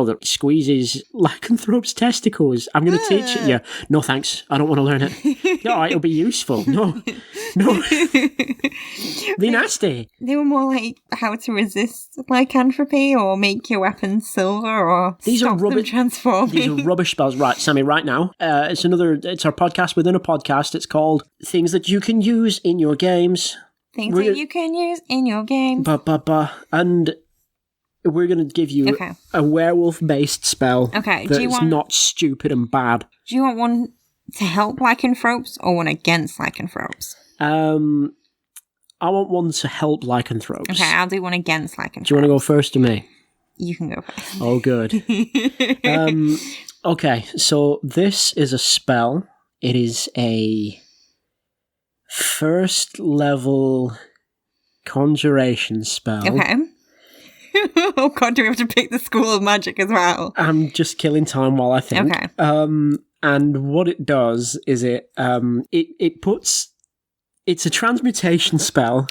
that squeezes lycanthrope's testicles. I'm going to teach it you. No, thanks. I don't want to learn it. All right, it'll be useful. No. Be nasty. They were more like how to resist lycanthropy or make your weapons silver or stop them transforming. These are rubbish spells. Right, Sammy, right now. It's our podcast within a podcast. It's called Things That You Can Use in Your Games. Things that you can use in your games. And... we're going to give you a werewolf-based spell that's not stupid and bad. Do you want one to help lycanthropes or one against lycanthropes? I want one to help lycanthropes. Okay, I'll do one against lycanthropes. Do you want to go first or me? You can go first. Oh, good. Okay, so this is a spell. It is a first-level conjuration spell. Okay. Oh god, do we have to pick the school of magic as well? I'm just killing time while I think. Okay. And what it does is it's a transmutation spell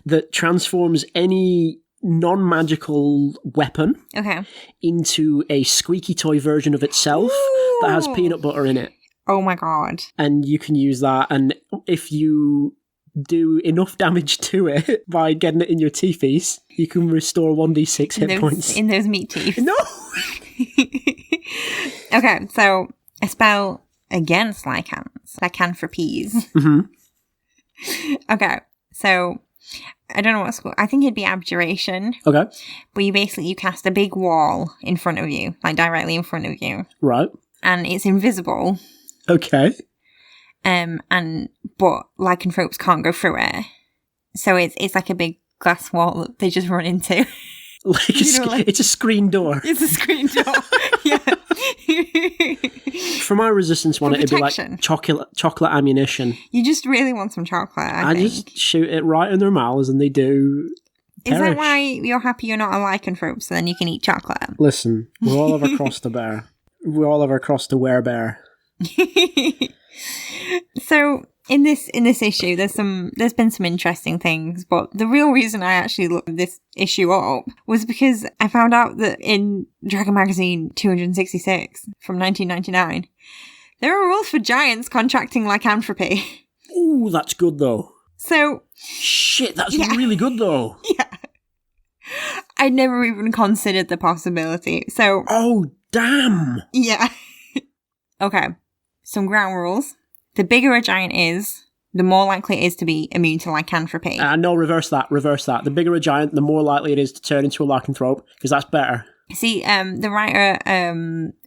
that transforms any non-magical weapon into a squeaky toy version of itself that has peanut butter in it. Oh my god. And you can use that, and if you do enough damage to it by getting it in your teeth, you can restore 1d6 hit points. In those meat teeth. No! Okay, so a spell against lycanthropies. Mm-hmm. Okay, so I don't know what school. I think it'd be abjuration. Okay. But you cast a big wall in front of you, like directly in front of you. Right. And it's invisible. Okay. But lycanthropes can't go through it. So it's like a big glass wall that they just run into. It's a screen door. It's a screen door. Yeah. For my resistance one, it'd be like chocolate ammunition. You just really want some chocolate, I think. Just shoot it right in their mouths and they do perish. Is that why you're happy you're not a lycanthrope, so then you can eat chocolate? Listen, we all have crossed the bear. We all have crossed the werebear. So in this issue, there's been some interesting things, but the real reason I actually looked this issue up was because I found out that in Dragon Magazine 266 from 1999, there are rules for giants contracting lycanthropy. Ooh, that's good though. So shit, that's really good though. Yeah, I'd never even considered the possibility. So damn. Yeah. Okay. Some ground rules. The bigger a giant is, the more likely it is to be immune to lycanthropy. No, reverse that. The bigger a giant, the more likely it is to turn into a lycanthrope, because that's better. See, the writer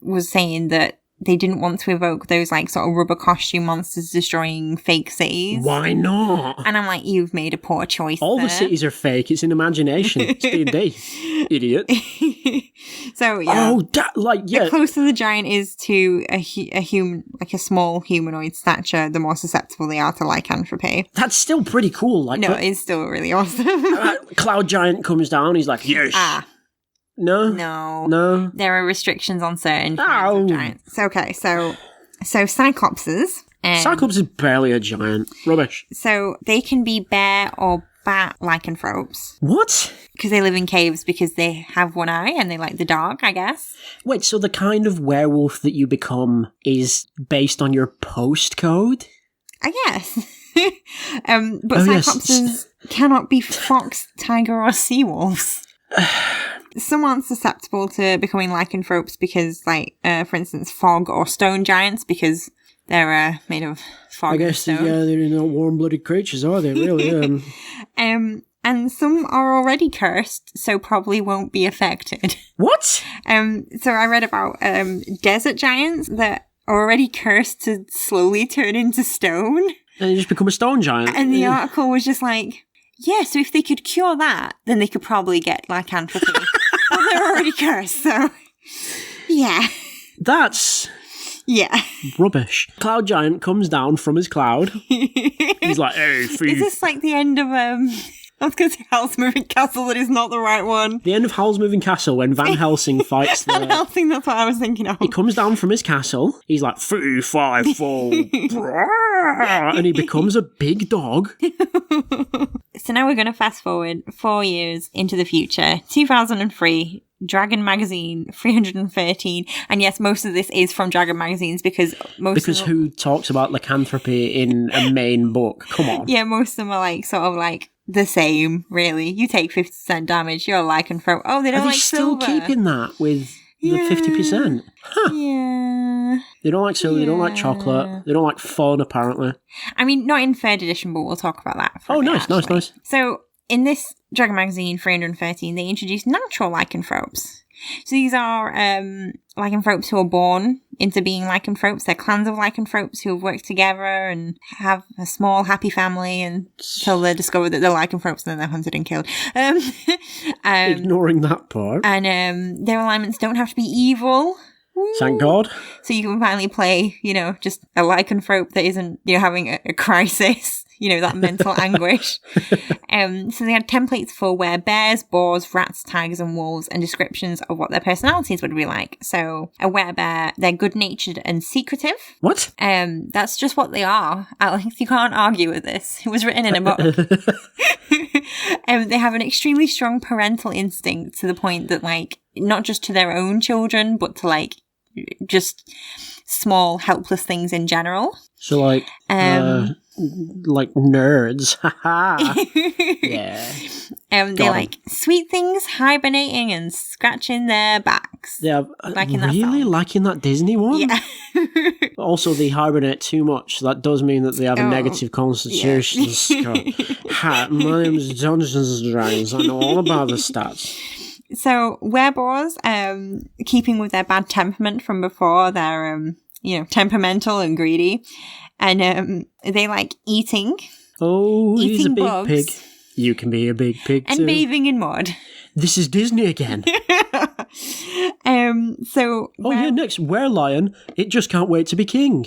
was saying that they didn't want to evoke those like sort of rubber costume monsters destroying fake cities. Why not? And I'm like, you've made a poor choice. All there. the cities are fake. It's an imagination. It's D&D. Idiot. So yeah. The closer the giant is to a human, like a small humanoid stature, the more susceptible they are to lycanthropy. That's still pretty cool. It's still really awesome. Cloud giant comes down. He's like, yes. No. There are restrictions on certain kinds of giants. Okay, so cyclopses. Cyclops is barely a giant. Rubbish. So they can be bear or bat lycanthropes. What? Because they live in caves because they have one eye and they like the dark, I guess. Wait, so the kind of werewolf that you become is based on your postcode? I guess. But cyclopses cannot be fox, tiger, or sea wolves. Some aren't susceptible to becoming lycanthropes because, for instance, fog or stone giants, because they're made of fog. I guess they're not warm-blooded creatures, are they? Really? And some are already cursed, so probably won't be affected. What? So I read about desert giants that are already cursed to slowly turn into stone. And you just become a stone giant. And the article was just like, yeah, so if they could cure that, then they could probably get lycanthropy. Well, they're already cursed, so yeah. That's Yeah. Rubbish. Cloud giant comes down from his cloud. He's like, hey, Is thief. this like the end of I was going to say Howl's Moving Castle, that is not the right one. The end of Howl's Moving Castle when Van Helsing fights Van Helsing, that's what I was thinking of. He comes down from his castle. He's like, 3, 5, 4. And he becomes a big dog. So now we're going to fast forward 4 years into the future. 2003, Dragon Magazine 313. And yes, most of this is from Dragon Magazines because who talks about lycanthropy in a main book? Come on. Yeah, most of them are like sort of like the same, really. You take 50% damage, you're a lycanthrope. Oh, they don't like silver. Are they still keeping that with the 50%? Huh. Yeah. They don't like silver, they don't like chocolate, they don't like fun, apparently. I mean, not in 3rd edition, but we'll talk about that. Oh, nice. So, in this Dragon Magazine 313, they introduced natural lycanthropes. So these are lycanthropes who are born into being lycanthropes. They're clans of lycanthropes who have worked together and have a small, happy family until they discover that they're lycanthropes and then they're hunted and killed. Ignoring that part. And their alignments don't have to be evil. Thank God. So you can finally play, just a lycanthrope that isn't, having a crisis. That mental anguish. So they had templates for werebears, boars, rats, tigers, and wolves, and descriptions of what their personalities would be like. So a werebear, they're good-natured and secretive. What? That's just what they are. Alex, you can't argue with this. It was written in a book. They have an extremely strong parental instinct to the point that, not just to their own children, but to, just small, helpless things in general. So, like nerds. Yeah. They like sweet things, hibernating and scratching their backs. Yeah, really liking that Disney one? Yeah. Also, they hibernate too much. That does mean that they have a negative constitution. Yeah. Hi, my name is Dungeons and Dragons. I know all about the stats. So, werebores, keeping with their bad temperament from before, they're, temperamental and greedy. And they like eating. Oh, he's a big bugs, pig. You can be a big pig too. And bathing in mud. This is Disney again. Next, were-lion. It just can't wait to be king.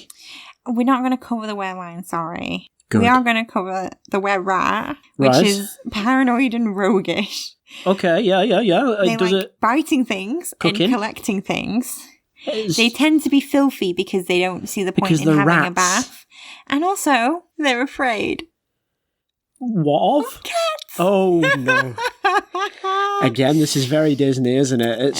We're not going to cover the were-lion, sorry. Good. We are going to cover the were-rat, which is paranoid and roguish. Okay, yeah. They like biting things and collecting things. They tend to be filthy because they don't see the point in having rats. A bath. And also, they're afraid. What of? Cats! Oh, no. Again, this is very Disney, isn't it?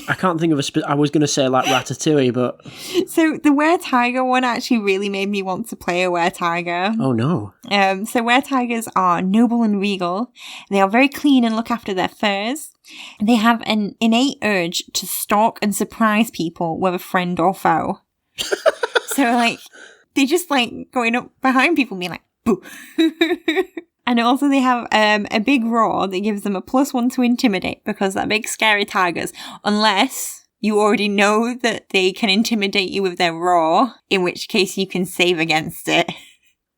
I can't think of I was going to say like Ratatouille, but... So the were-tiger one actually really made me want to play a were-tiger. Oh, no. So were-tigers are noble and regal. They are very clean and look after their furs. They have an innate urge to stalk and surprise people, whether friend or foe. So, they just going up behind people and being like, boo. And also they have a big roar that gives them a +1 to intimidate because they're big scary tigers. Unless you already know that they can intimidate you with their roar, in which case you can save against it.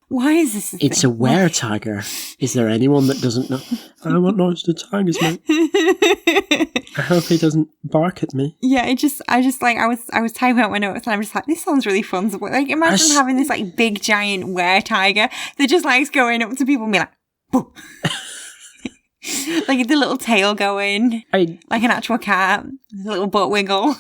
Why is this It's a were-tiger. Is there anyone that doesn't know? I don't want noise to tigers, mate. I hope he doesn't bark at me. Yeah, I was typing out my notes and I'm just like, this sounds really fun. So, imagine having this big giant were-tiger that just likes going up to people and be like, boo. The little tail going, like an actual cat, the little butt wiggle.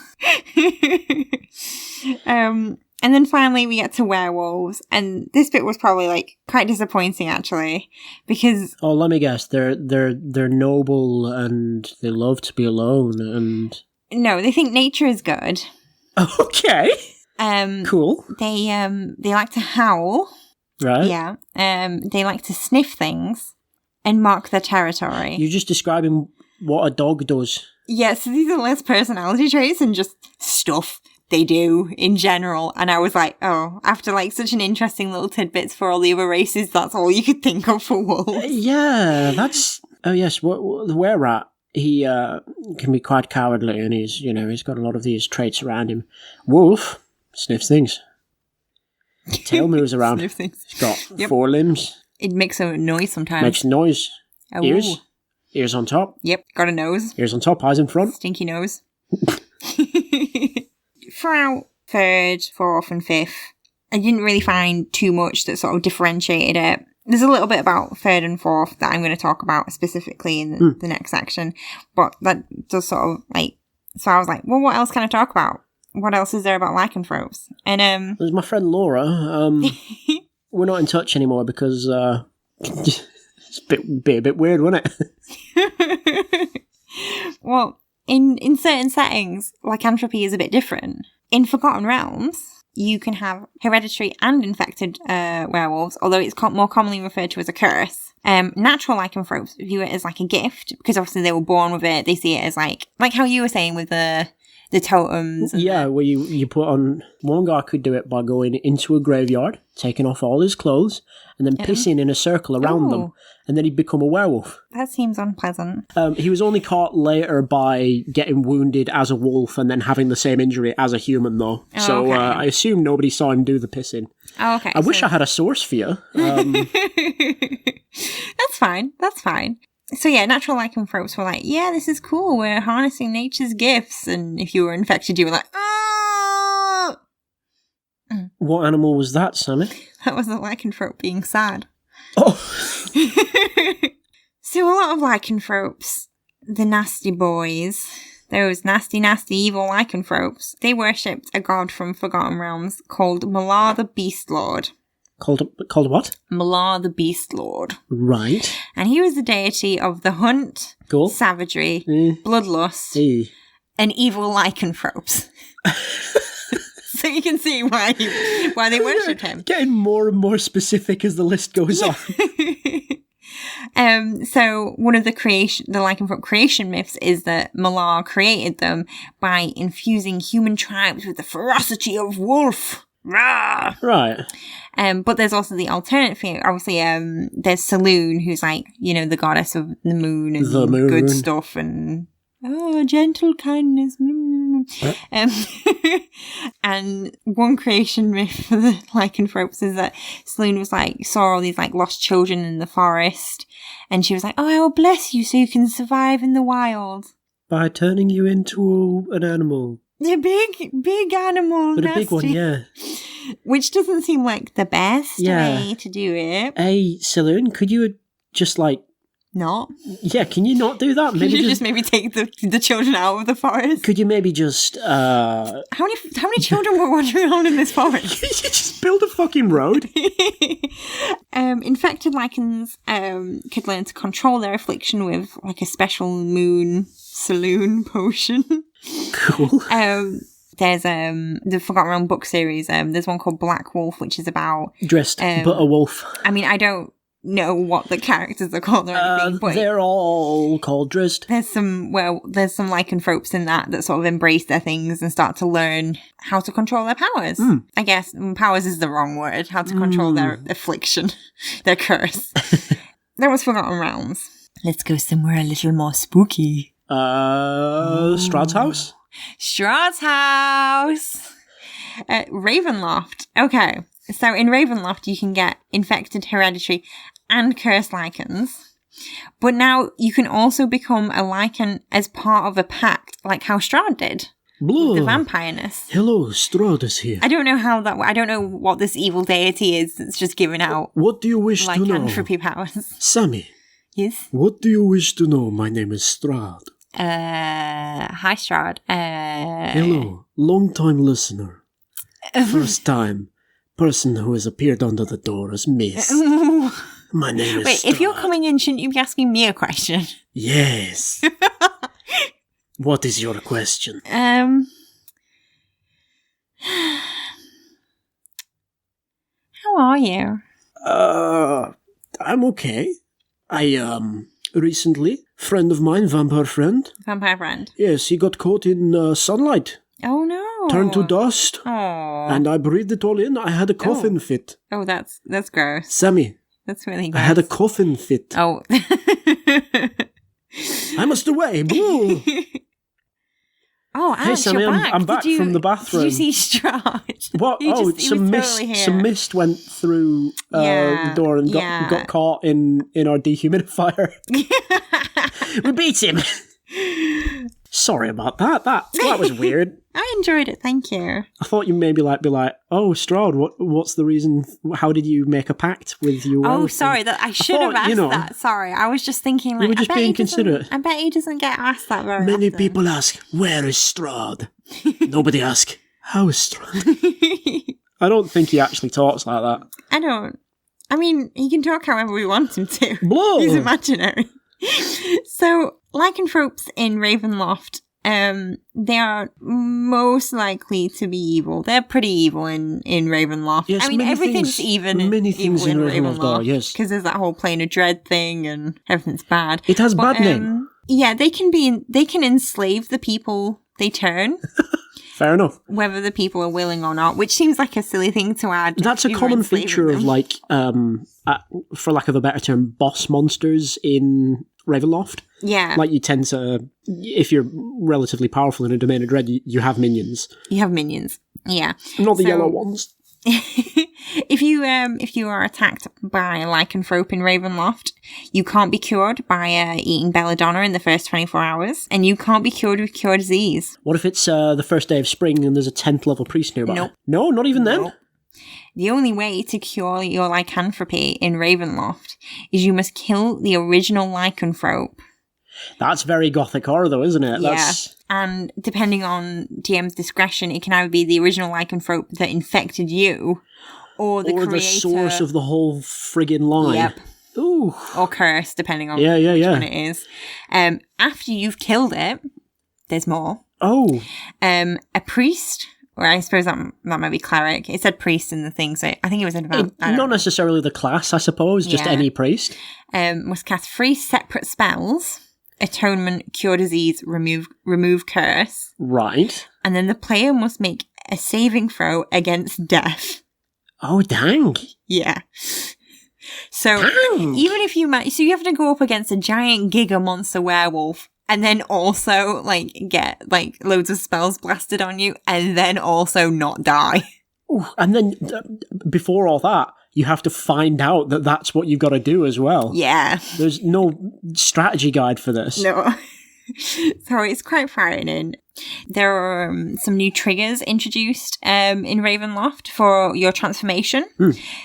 And then finally we get to werewolves, and this bit was probably quite disappointing actually, because let me guess, they're noble and they love to be alone and no, they think nature is good. Okay. Cool. They like to howl. Right. Yeah. They like to sniff things and mark their territory. You're just describing what a dog does. Yeah, so these are less personality traits and just stuff they do in general. And I was like, oh, after such an interesting little tidbits for all the other races, that's all you could think of for wolves. Yeah, that's... Oh, yes, the were-rat, he can be quite cowardly and he's got a lot of these traits around him. Wolf sniffs things. Tail moves around. Sniff things. He's got 4 limbs. It makes a noise sometimes. Makes noise. Oh. Ears on top. Yep, got a nose. Ears on top, eyes in front. Stinky nose. For our third, fourth, and fifth. I didn't really find too much that sort of differentiated it. There's a little bit about third and fourth that I'm going to talk about specifically in the next section, but that does sort of like, so I was like, well, what else can I talk about? What else is there about lycanthropes? And there's my friend Laura. We're not in touch anymore because it's a bit weird, wasn't it? Well, in certain settings, lycanthropy is a bit different. In Forgotten Realms, you can have hereditary and infected werewolves, although it's more commonly referred to as a curse. Natural lycanthropes view it as like a gift, because obviously they were born with it. They see it as like how you were saying with the totems. Yeah, where you put on... One guy could do it by going into a graveyard, taking off all his clothes, and then pissing in a circle around them, and then he'd become a werewolf. That seems unpleasant. He was only caught later by getting wounded as a wolf and then having the same injury as a human, though. Oh, so okay. I assume nobody saw him do the pissing. Oh, okay. I wish I had a source for you. That's fine. That's fine. So yeah, natural lycanthropes were like, yeah, this is cool. We're harnessing nature's gifts. And if you were infected, you were like, oh! What animal was that, Sammy? That was a lycanthrope being sad. Oh! So a lot of lycanthropes, the nasty boys, those nasty, nasty, evil lycanthropes, they worshipped a god from Forgotten Realms called Malar the Beast Lord. Called what? Malar the Beast Lord. Right. And he was the deity of the hunt, Cool. savagery, bloodlust, and evil lycanthropes. So you can see why they worshipped him. Getting more and more specific as the list goes on. So one of the lycanthrope creation myths is that Malar created them by infusing human tribes with the ferocity of wolf. Rah! Right. But there's also the alternate theory. Obviously, there's Saloon, who's like, the goddess of the moon and good stuff and gentle kindness. And one creation myth for the lycanthropes is that Saloon was like, saw all these like lost children in the forest, and she was like, I will bless you so you can survive in the wild. By turning you into an animal. A big animal. But nasty. a big one, yeah. Which doesn't seem like the best way to do it. Hey, Saloon, could you just like... Not? Yeah, can you not do that? Maybe just maybe take the children out of the forest? Could you maybe just... How many children were wandering around in this forest? You just build a fucking road. Infected lycans could learn to control their affliction with like a special moon saloon potion. Cool. There's the Forgotten Realm book series. There's one called Black Wolf, which is about dressed but a wolf. I mean, I don't know what the characters are called or anything, but they're all called dressed. There's some lycanthropes in that sort of embrace their things and start to learn how to control their powers. I guess powers is the wrong word. How to control their affliction, their curse. That was Forgotten Realms. Let's go somewhere a little more spooky. Strahd's house? Strahd's house! Ravenloft. Okay, so in Ravenloft you can get infected, hereditary, and cursed lycans. But now you can also become a lycan as part of a pact, like how Strahd did. Blue. The vampireness. Hello, Strahd is here. I don't know how that... I don't know what this evil deity is that's just giving out... What do you wish to know? Lycanthropy powers. Sammy. Yes? What do you wish to know? My name is Strahd. Hi, Strahd. Hello, long-time listener. First time person who has appeared under the door as Miss. My name is Strahd. If you're coming in, shouldn't you be asking me a question? Yes. What is your question? How are you? I'm okay. I, recently, friend of mine, vampire friend. Vampire friend? Yes, he got caught in sunlight. Oh, no. Turned to dust. Oh. And I breathed it all in. I had a coffin fit. Oh, that's gross. Sammy. That's really gross. I had a coffin fit. Oh. I must away. Boo. Oh, Alex, hey, Sammy, you're back. I'm back from the bathroom. Did you see Strahd? What? Some mist went through the door and got caught in our dehumidifier. We beat him. Sorry about that. That was weird. I enjoyed it, thank you. I thought you maybe be like, oh, Strahd, what's the reason? How did you make a pact with your Oh, werewolf sorry, thing? that I should have asked that. Sorry, I was just thinking like... You were just being considerate. I bet he doesn't get asked that very Many often. people ask, where is Strahd? Nobody asks, how is Strahd? I don't think he actually talks like that. I don't. I mean, he can talk however we want him to. Blah. He's imaginary. So, lycanthropes in Ravenloft, they are most likely to be evil. They're pretty evil in Ravenloft. Yes, I mean, everything's many things in Ravenloft are, yes. Because there's that whole Plane of Dread thing and everything's bad. It has bad name. Yeah, they can enslave the people they turn. Fair enough. Whether the people are willing or not, which seems like a silly thing to add. That's a common feature of, like, for lack of a better term, boss monsters in Ravenloft. Yeah. Like, you tend to, if you're relatively powerful in a Domain of Dread, you have minions. You have minions. Yeah. Not the yellow ones. If you are attacked by a lycanthrope in Ravenloft, you can't be cured by eating belladonna in the first 24 hours, and you can't be cured with cure disease. What if it's the first day of spring and there's a 10th level priest nearby? Nope. No, not even then? Nope. The only way to cure your lycanthropy in Ravenloft is you must kill the original lycanthrope. That's very gothic horror, though, isn't it? Yeah. And depending on DM's discretion, it can either be the original lycanthrope that infected you, or the creator. Or the source of the whole friggin' line. Yep. Ooh. Or curse, depending on which one it is. After you've killed it, there's more. Oh. A priest, or I suppose that might be cleric. It said priest in the thing, so I think it was advanced. Not necessarily the class, I suppose, just any priest. Must cast 3 separate spells. Atonement, cure disease, remove curse. Right. And then the player must make a saving throw against death. Oh, dang. Yeah. So dang. Even if so you have to go up against a giant giga monster werewolf and then also get loads of spells blasted on you and then also not die. Ooh, and then before all that, you have to find out that that's what you've got to do as well. Yeah. There's no strategy guide for this. No. So it's quite frightening. There are some new triggers introduced in Ravenloft for your transformation.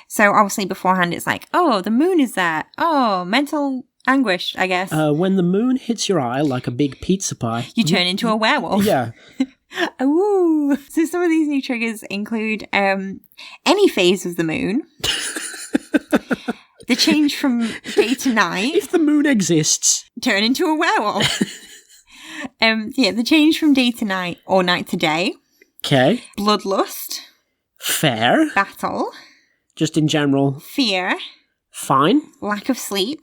So obviously beforehand it's like, oh, the moon is there. Oh, mental anguish, I guess. When the moon hits your eye like a big pizza pie, you turn into a werewolf. Yeah. Ooh. So some of these new triggers include any phase of the moon, the change from day to night. If the moon exists, turn into a werewolf. The change from day to night or night to day. Okay. Bloodlust. Fair. Battle. Just in general. Fear. Fine. Lack of sleep.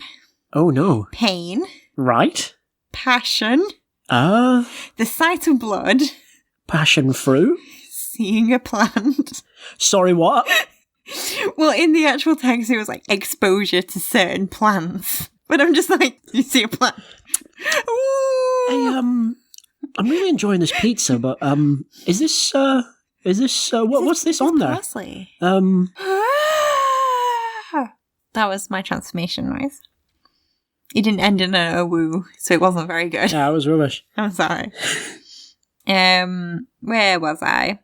Oh no. Pain. Right. Passion. The sight of blood. Passion fruit. Seeing a plant. Sorry, what? Well, in the actual text, it was like exposure to certain plants. But I'm just like, you see a plant. Ooh. Hey, I'm really enjoying this pizza, but is this what's this on there? Parsley. That was my transformation noise. It didn't end in a woo, so it wasn't very good. Yeah, it was rubbish. I'm sorry. Where was I?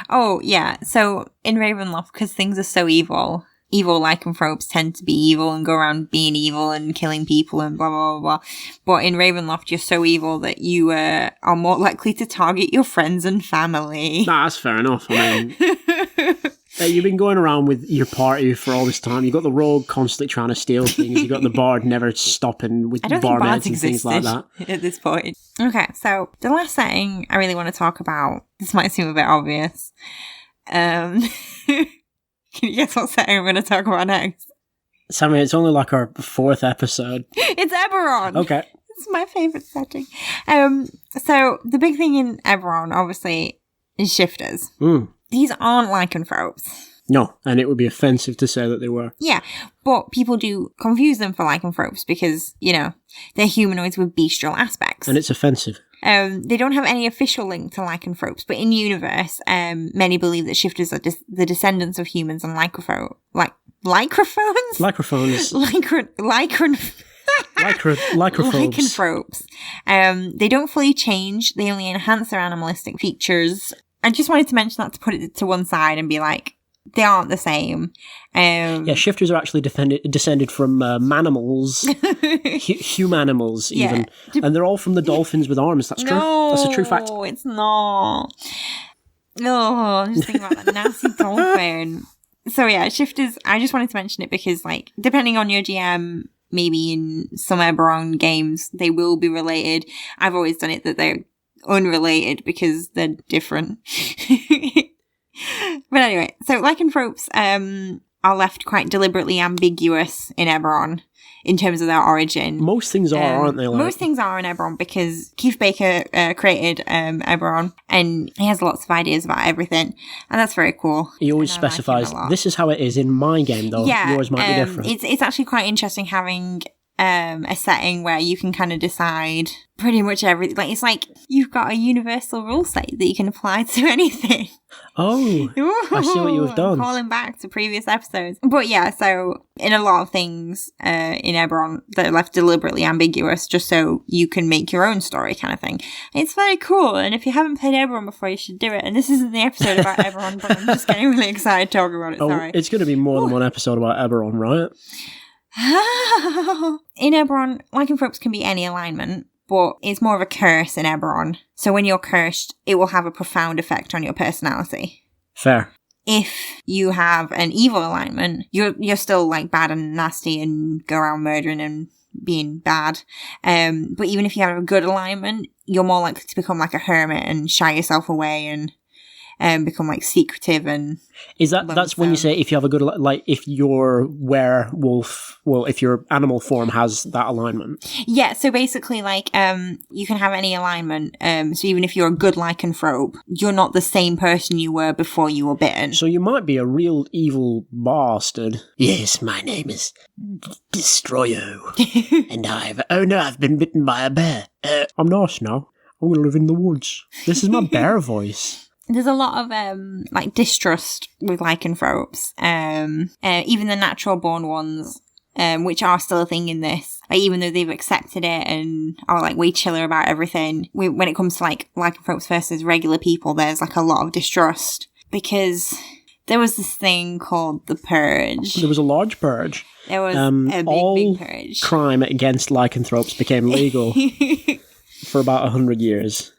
Oh, yeah. So in Ravenloft, because things are so evil lycanthropes tend to be evil and go around being evil and killing people and blah, blah, blah, blah. But in Ravenloft, you're so evil that you are more likely to target your friends and family. Nah, that's fair enough. I mean, you've been going around with your party for all this time. You've got the rogue constantly trying to steal things. You've got the bard never stopping with barmaids and things like that. At this point. Okay, so the last setting I really want to talk about, this might seem a bit obvious. Can you guess what setting I'm going to talk about next? Sammy, it's only like our 4th episode. It's Eberron! Okay. It's my favourite setting. So the big thing in Eberron, obviously, is shifters. These aren't lycanthropes. No, and it would be offensive to say that they were. Yeah, but people do confuse them for lycanthropes because, they're humanoids with bestial aspects. And it's offensive. They don't have any official link to lycanthropes, but in universe, many believe that shifters are the descendants of humans and lycanthropes. Lycanthropes. Lycanthropes. They don't fully change. They only enhance their animalistic features. I just wanted to mention that to put it to one side and be like, they aren't the same. Shifters are actually descended from manimals, humanimals even. And they're all from the dolphins with arms. That's true. That's a true fact. No, it's not. No, I'm just thinking about that nasty dolphin. So yeah, shifters, I just wanted to mention it because, like, depending on your GM, maybe in some Eberron games, they will be related. I've always done it that they're unrelated because they're different. But anyway, so lycanthropes are left quite deliberately ambiguous in Eberron in terms of their origin. Most things are, aren't they? Most things are in Eberron because Keith Baker created Eberron, and he has lots of ideas about everything, and that's very cool. He always specifies, this is how it is in my game, though. Yeah, yours might be different. It's actually quite interesting having a setting where you can kind of decide pretty much everything. Like, it's like you've got a universal rule set that you can apply to anything. Oh, I see what you've done. Calling back to previous episodes. But yeah, so in a lot of things in Eberron, they're left deliberately ambiguous just so you can make your own story kind of thing. It's very cool, and if you haven't played Eberron before, you should do it. And this isn't the episode about Eberron, but I'm just getting really excited talking about it. Sorry. It's going to be more than one episode about Eberron, right? In Eberron, lycanthropes can be any alignment, but it's more of a curse in Eberron. So when you're cursed, it will have a profound effect on your personality. Fair. If you have an evil alignment, you're still like bad and nasty and go around murdering and being bad. But even if you have a good alignment, you're more likely to become like a hermit and shy yourself away and become like secretive and that's when you say if you have a good like if your werewolf, well, if your animal form has that alignment. Yeah, so basically like you can have any alignment, so even if you're a good lycanthrope, you're not the same person you were before you were bitten. So you might be a real evil bastard. Yes, my name is Destroyo. And I've been bitten by a bear. I'm nice now. I'm gonna live in the woods. This is my bear voice. There's a lot of like distrust with lycanthropes, even the natural born ones, which are still a thing in this. Like, even though they've accepted it and are like way chiller about everything, when it comes to like lycanthropes versus regular people, there's like a lot of distrust because there was this thing called the Purge. There was a large purge. There was a big purge. Crime against lycanthropes became legal for about 100 years.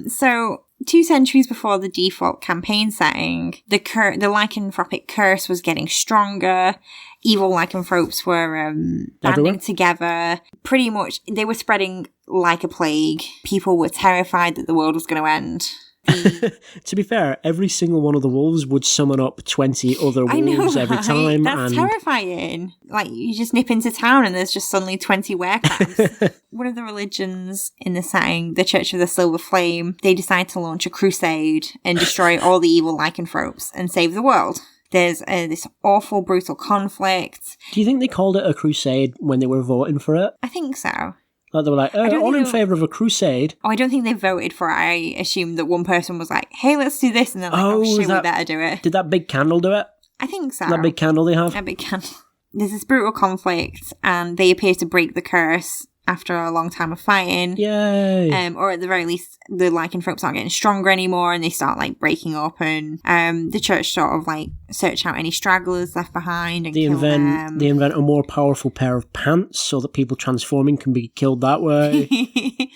So 2 centuries before the default campaign setting, the lycanthropic curse was getting stronger. Evil lycanthropes were banding together. Pretty much, they were spreading like a plague. People were terrified that the world was going to end. To be fair, every single one of the wolves would summon up 20 other wolves every time. That's terrifying. Like, you just nip into town and there's just suddenly 20 werecrafts. One of the religions in the setting, the Church of the Silver Flame, they decide to launch a crusade and destroy all the evil lycanthropes and save the world. There's this awful, brutal conflict. Do you think they called it a crusade when they were voting for it? I think so. Like they were like, all in favour of a crusade. Oh, I don't think they voted for it. I assume that one person was like, hey, let's do this. And they're like, oh shit, we better do it. Did that big candle do it? I think so. That big candle they have? A big candle. There's this brutal conflict, and they appear to break the curse after a long time of fighting. Yay! Or at the very least, the lycanthropes aren't getting stronger anymore, and they start like breaking up, and the church sort of like search out any stragglers left behind and kill them. They invent a more powerful pair of pants so that people transforming can be killed that way.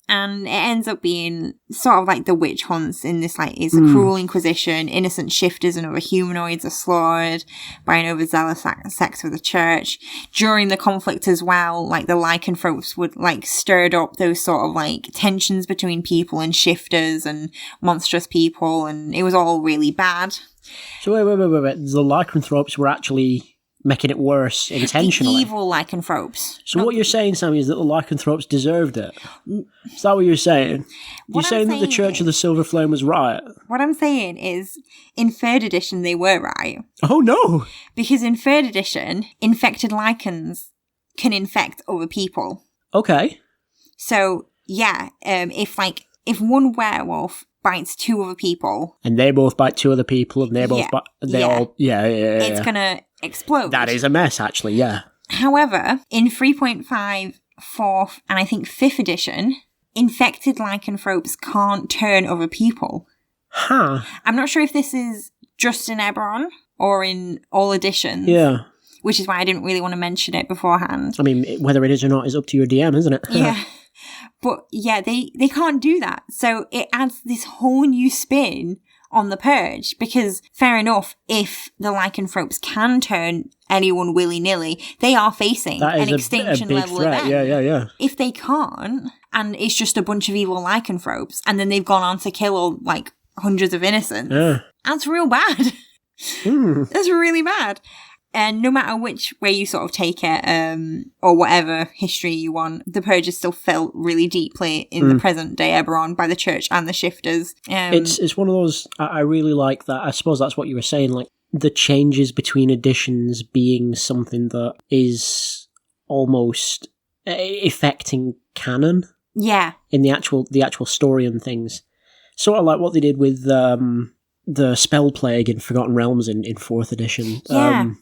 And it ends up being sort of like the witch hunts in this, like, it's a cruel inquisition. Innocent shifters and other humanoids are slaughtered by an overzealous sect of the church. During the conflict as well, like, the lycanthropes would, like, stirred up those sort of, like, tensions between people and shifters and monstrous people, and it was all really bad. So wait. The lycanthropes were actually making it worse intentionally. The evil lycanthropes. So what you're saying, Sammy, is that the lycanthropes deserved it? Is that what you're saying? You're saying that the Church of the Silver Flame was right? What I'm saying is, in 3rd edition, they were right. Oh, no! Because in 3rd edition, infected lycans can infect other people. Okay. So, yeah, if one werewolf bites 2 other people... And they both bite 2 other people, and they both bite... It's gonna explode. That is a mess, actually, yeah. However, in 3.5 4th, and I think 5th edition, infected lycanthropes can't turn other people. Huh. I'm not sure if this is just in Eberron or in all editions. Yeah. Which is why I didn't really want to mention it beforehand. I mean, whether it is or not is up to your DM, isn't it? Yeah. But yeah, they can't do that. So it adds this whole new spin on the purge, because fair enough, if the lycanthropes can turn anyone willy-nilly, they are facing an extinction level threat. event. Yeah. If they can't, and it's just a bunch of evil lycanthropes, and then they've gone on to kill all, like, hundreds of innocents, that's real bad. That's really bad. And no matter which way you sort of take it, or whatever history you want, the purge is still felt really deeply in the present day Eberron by the church and the shifters. It's one of those, I really like that. I suppose that's what you were saying, like the changes between editions being something that is almost affecting canon. Yeah. In the actual story and things. Sort of like what they did with the spell plague in Forgotten Realms in 4th edition. I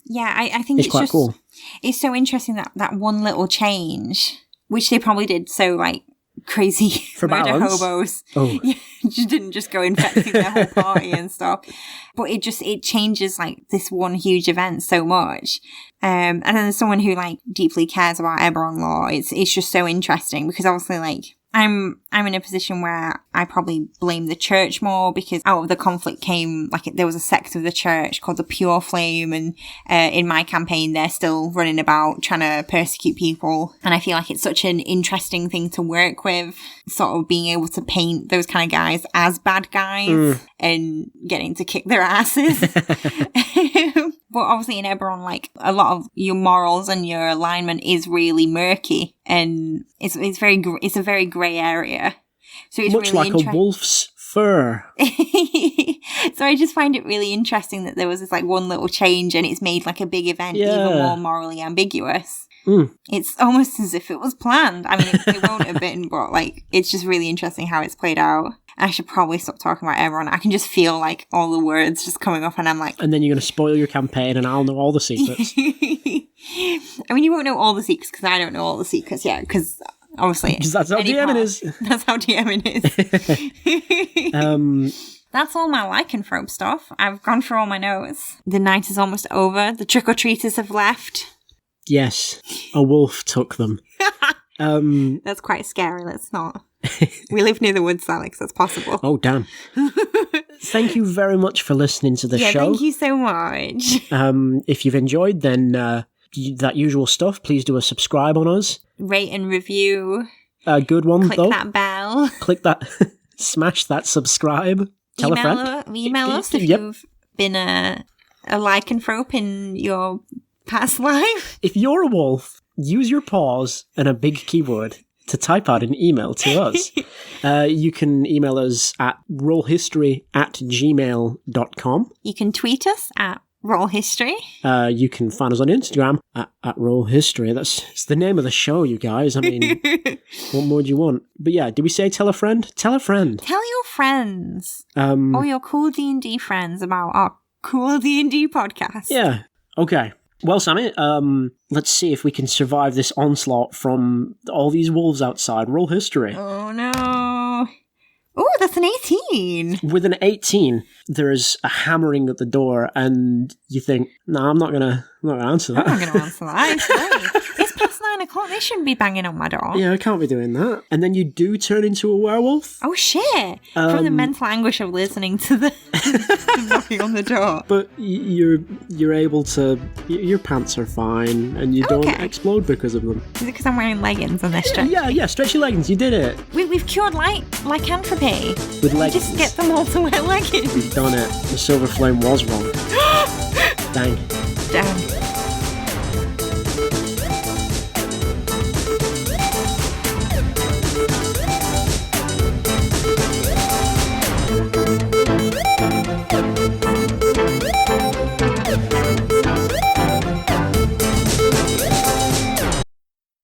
think it's quite just cool. It's so interesting that one little change, which they probably did so like crazy for murder balance. Hobos. Oh, You didn't just go infecting their whole party and stuff, but it changes like this one huge event so much. And then there's someone who like deeply cares about Eberron lore. It's just so interesting because obviously like I'm in a position where I probably blame the church more, because out of the conflict came, like, there was a sect of the church called the Pure Flame, and in my campaign they're still running about trying to persecute people, and I feel like it's such an interesting thing to work with, sort of being able to paint those kind of guys as bad guys and getting to kick their asses. But obviously in Eberron, like, a lot of your morals and your alignment is really murky, and it's a very grey area. So it's much really like a wolf's fur. So I just find it really interesting that there was this like one little change, and it's made like a big event even more morally ambiguous. It's almost as if it was planned. I mean, it won't have been, but like, it's just really interesting how it's played out. I should probably stop talking about Eberron. I can just feel like all the words just coming up, and I'm like... And then you're going to spoil your campaign, and I'll know all the secrets. I mean, you won't know all the secrets, because I don't know all the secrets yet, because obviously... That's how DMing is. That's how DMing is. That's all my lycanthrope stuff. I've gone through all my notes. The night is almost over. The trick-or-treaters have left. Yes, a wolf took them. That's quite scary. Let's not. We live near the woods, Alex. That's possible. Oh, damn. Thank you very much for listening to the show. Thank you so much. If you've enjoyed, then that usual stuff, please do a subscribe on us. Rate and review. A good one, Click that bell. Click that. Smash that subscribe. Tell a friend. Email us if you've been a lycanthrope in your past life. If you're a wolf, use your paws and a big keyboard to type out an email to us. You can email us at rollhistory@gmail.com. You can tweet us at rollhistory. You can find us on Instagram at rollhistory. It's the name of the show, you guys. I mean, what more do you want? But yeah, did we say tell a friend? Tell a friend. Tell your friends. Or your cool D&D friends about our cool D&D podcast. Yeah. Okay. Well, Sammy, let's see if we can survive this onslaught from all these wolves outside. Roll history. Oh, no. Oh, that's an 18. With an 18, there is a hammering at the door, and you think, no, I'm not gonna answer that. I'm not going to answer that. It's late. It's past 9 o'clock. They shouldn't be banging on my door. Yeah, I can't be doing that. And then you do turn into a werewolf. Oh, shit. From the mental anguish of listening to the knocking on the door. But you're able to... Your pants are fine, and you don't explode because of them. Is it because I'm wearing leggings and they're stretchy? Yeah, stretchy leggings. You did it. We've cured lycanthropy. With leggings. Just get them all to wear leggings. We've done it. The silver flame was wrong. Dang. Damn.